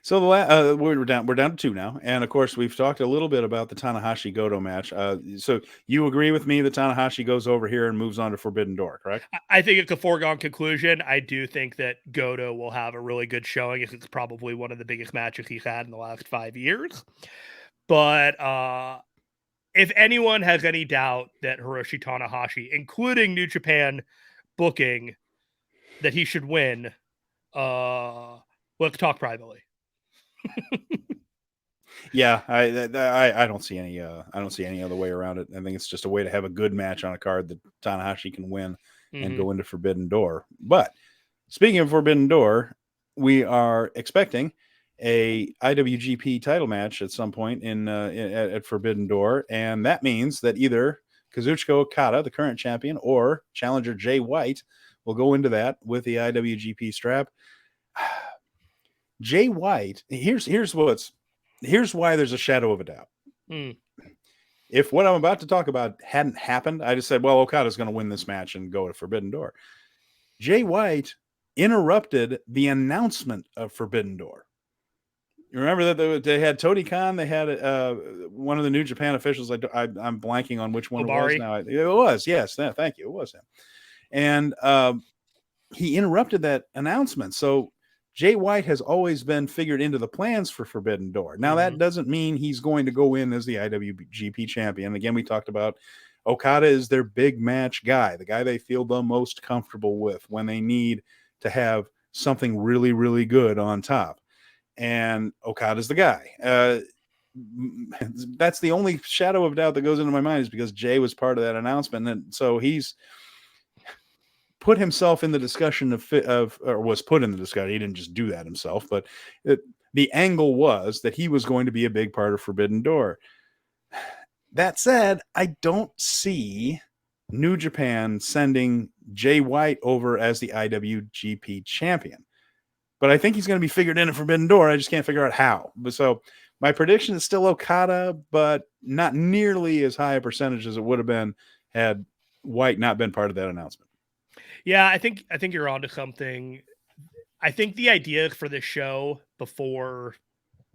So we're down to 2 now, and of course we've talked a little bit about the Tanahashi Goto match. So you agree with me that Tanahashi goes over here and moves on to Forbidden Door, correct? I think it's a foregone conclusion. I do think that Goto will have a really good showing. It's probably one of the biggest matches he's had in the last 5 years. But if anyone has any doubt that Hiroshi Tanahashi, including New Japan booking, that he should win, let's talk privately. Yeah, I don't see any other way around it. I think it's just a way to have a good match on a card that Tanahashi can win and go into Forbidden Door. But speaking of Forbidden Door, we are expecting a IWGP title match at some point at Forbidden Door, and that means that either Kazuchika Okada, the current champion, or challenger Jay White will go into that with the IWGP strap. Jay White, here's why there's a shadow of a doubt. If what I'm about to talk about hadn't happened, I just said, well, Okada's going to win this match and go to Forbidden Door. Jay White interrupted the announcement of Forbidden Door. You remember that they had Tony Khan, they had one of the New Japan officials. I'm blanking on which one Obari. It was now. It was, yes. Thank you. It was him. And he interrupted that announcement. So Jay White has always been figured into the plans for Forbidden Door. Now, that doesn't mean he's going to go in as the IWGP champion. Again, we talked about Okada is their big match guy, the guy they feel the most comfortable with when they need to have something really, really good on top. And Okada's the guy. That's the only shadow of doubt that goes into my mind, is because Jay was part of that announcement. And so he's put himself in the discussion or was put in the discussion. He didn't just do that himself, but the angle was that he was going to be a big part of Forbidden Door. That said, I don't see New Japan sending Jay White over as the IWGP champion, but I think he's going to be figured in at Forbidden Door. I just can't figure out how. So my prediction is still Okada, but not nearly as high a percentage as it would have been had White not been part of that announcement. Yeah, I think you're onto something. I think the idea for this show before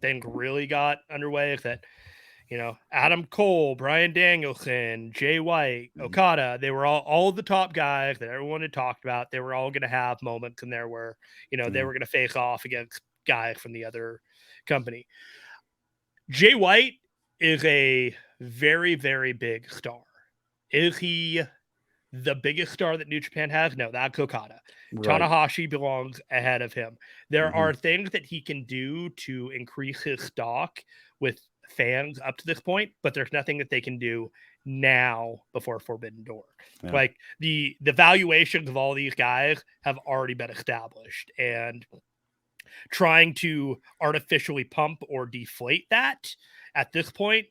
things really got underway is that, Adam Cole, Bryan Danielson, Jay White, Mhm. Okada, they were all the top guys that everyone had talked about. They were all going to have moments in there where, they Yeah. were going to face off against guys from the other company. Jay White is a very, very big star. Is he the biggest star that New Japan has? No, that's Okada. Right. Tanahashi belongs ahead of him. There Hmm. are things that he can do to increase his stock with fans up to this point, but there's nothing that they can do now before Forbidden Door. Yeah. Like the valuations of all these guys have already been established, and trying to artificially pump or deflate that at this point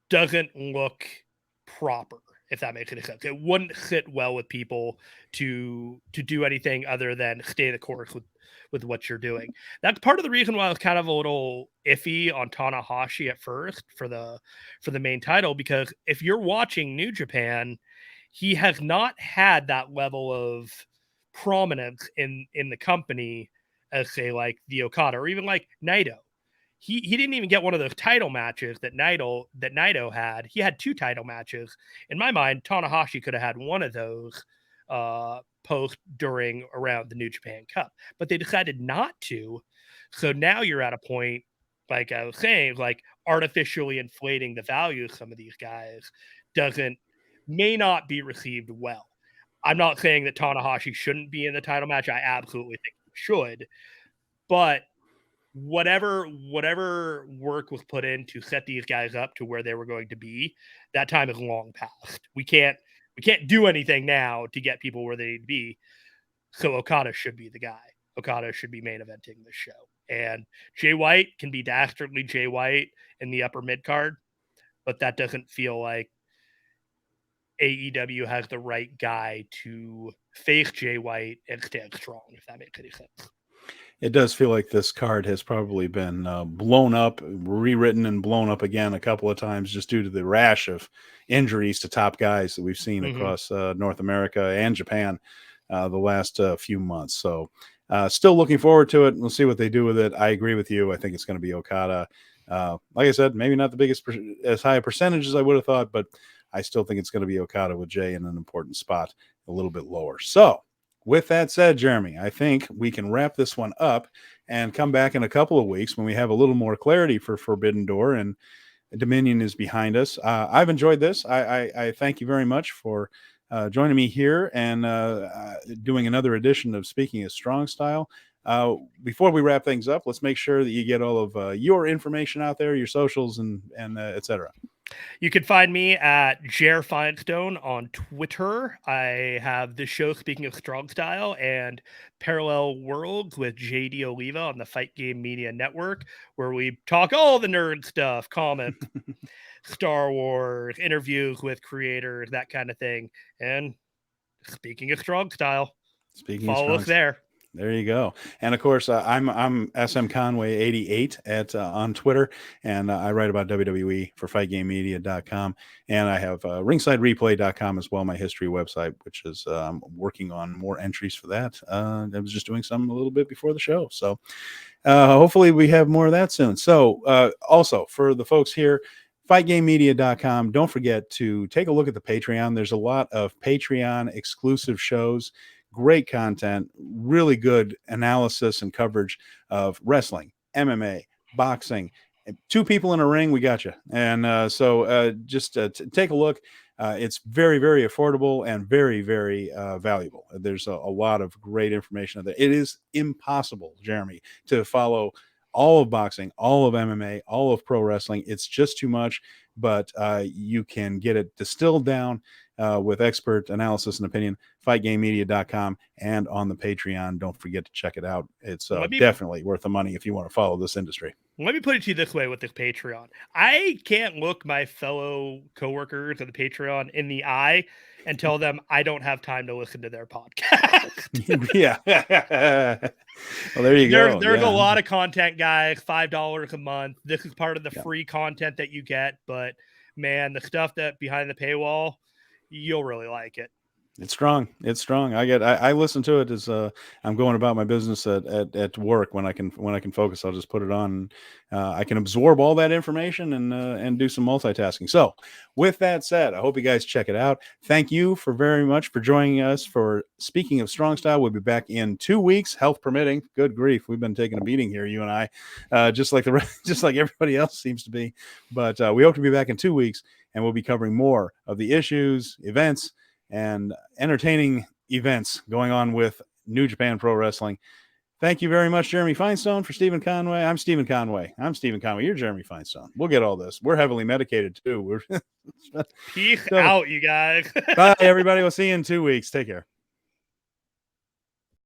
doesn't look proper, if that makes any sense. It wouldn't sit well with people to do anything other than stay the course with what you're doing. That's part of the reason why I was kind of a little iffy on Tanahashi at first for the main title, because if you're watching New Japan, he has not had that level of prominence in the company as, say, like the Okada or even like Naito. He didn't even get one of those title matches that Naito had. He had 2 title matches. In my mind, Tanahashi could have had one of those post during around the New Japan Cup, but they decided not to. So now you're at a point, like I was saying, like artificially inflating the value of some of these guys doesn't may not be received well. I'm not saying that Tanahashi shouldn't be in the title match. I absolutely think he should, but whatever work was put in to set these guys up to where they were going to be, that time is long past. We can't do anything now to get people where they need to be. So Okada should be the guy. Okada should be main eventing this show. And Jay White can be dastardly Jay White in the upper mid card, but that doesn't feel like AEW has the right guy to face Jay White and stand strong, if that makes any sense. It does feel like this card has probably been blown up, rewritten, and blown up again a couple of times just due to the rash of injuries to top guys that we've seen Mm-hmm. across North America and Japan the last few months. So, still looking forward to it. We'll see what they do with it. I agree with you. I think it's going to be Okada. Like I said, maybe not the biggest, as high a percentage as I would have thought, but I still think it's going to be Okada with Jay in an important spot a little bit lower. So, with that said, Jeremy, I think we can wrap this one up and come back in a couple of weeks when we have a little more clarity for Forbidden Door and Dominion is behind us. I've enjoyed this. I thank you very much for joining me here and doing another edition of Speaking of Strong Style. Before we wrap things up, let's make sure that you get all of your information out there, your socials, and et cetera. You can find me at Jer Finestone on Twitter. I have the show Speaking of Strong Style and Parallel Worlds with JD Oliva on the Fight Game Media Network, where we talk all the nerd stuff, comics, Star Wars, interviews with creators, that kind of thing. And Speaking of Strong Style, Speaking of follow strong us there. There you go. And of course, I'm SM Conway 88 at on Twitter, and I write about WWE for FightGameMedia.com, and I have RingsideReplay.com as well, my history website, which is working on more entries for that. I was just doing some a little bit before the show, so hopefully we have more of that soon. So also for the folks here, FightGameMedia.com. Don't forget to take a look at the Patreon. There's a lot of Patreon exclusive shows, great content, really good analysis and coverage of wrestling, MMA, boxing. 2 people in a ring, we got you. And so just take a look. It's very, very affordable and very, very valuable. There's a lot of great information there. It is impossible, Jeremy, to follow all of boxing, all of MMA, all of pro wrestling. It's just too much, but you can get it distilled down with expert analysis and opinion, fightgamemedia.com, and on the Patreon. Don't forget to check it out. It's definitely worth the money if you want to follow this industry. Let me put it to you this way with this Patreon. I can't look my fellow coworkers of the Patreon in the eye and tell them I don't have time to listen to their podcast. Yeah. Well, there you go. There's a lot of content, guys. $5 a month. This is part of the Yeah. free content that you get. But man, the stuff that behind the paywall, you'll really like it. It's strong. It's strong. I listen to it as I'm going about my business at work when I can focus. I'll just put it on. I can absorb all that information and do some multitasking. So with that said, I hope you guys check it out. Thank you very much for joining us for Speaking of Strong Style. We'll be back in 2 weeks, health permitting. Good grief, we've been taking a beating here, you and I, just like everybody else seems to be. But we hope to be back in 2 weeks, and we'll be covering more of the issues, events, and entertaining events going on with New Japan Pro Wrestling. Thank you very much, Jeremy Finestone. For Stephen Conway, I'm Stephen Conway. You're Jeremy Finestone. We'll get all this. We're heavily medicated too. Peace out, you guys. Bye, everybody. We'll see you in 2 weeks. Take care.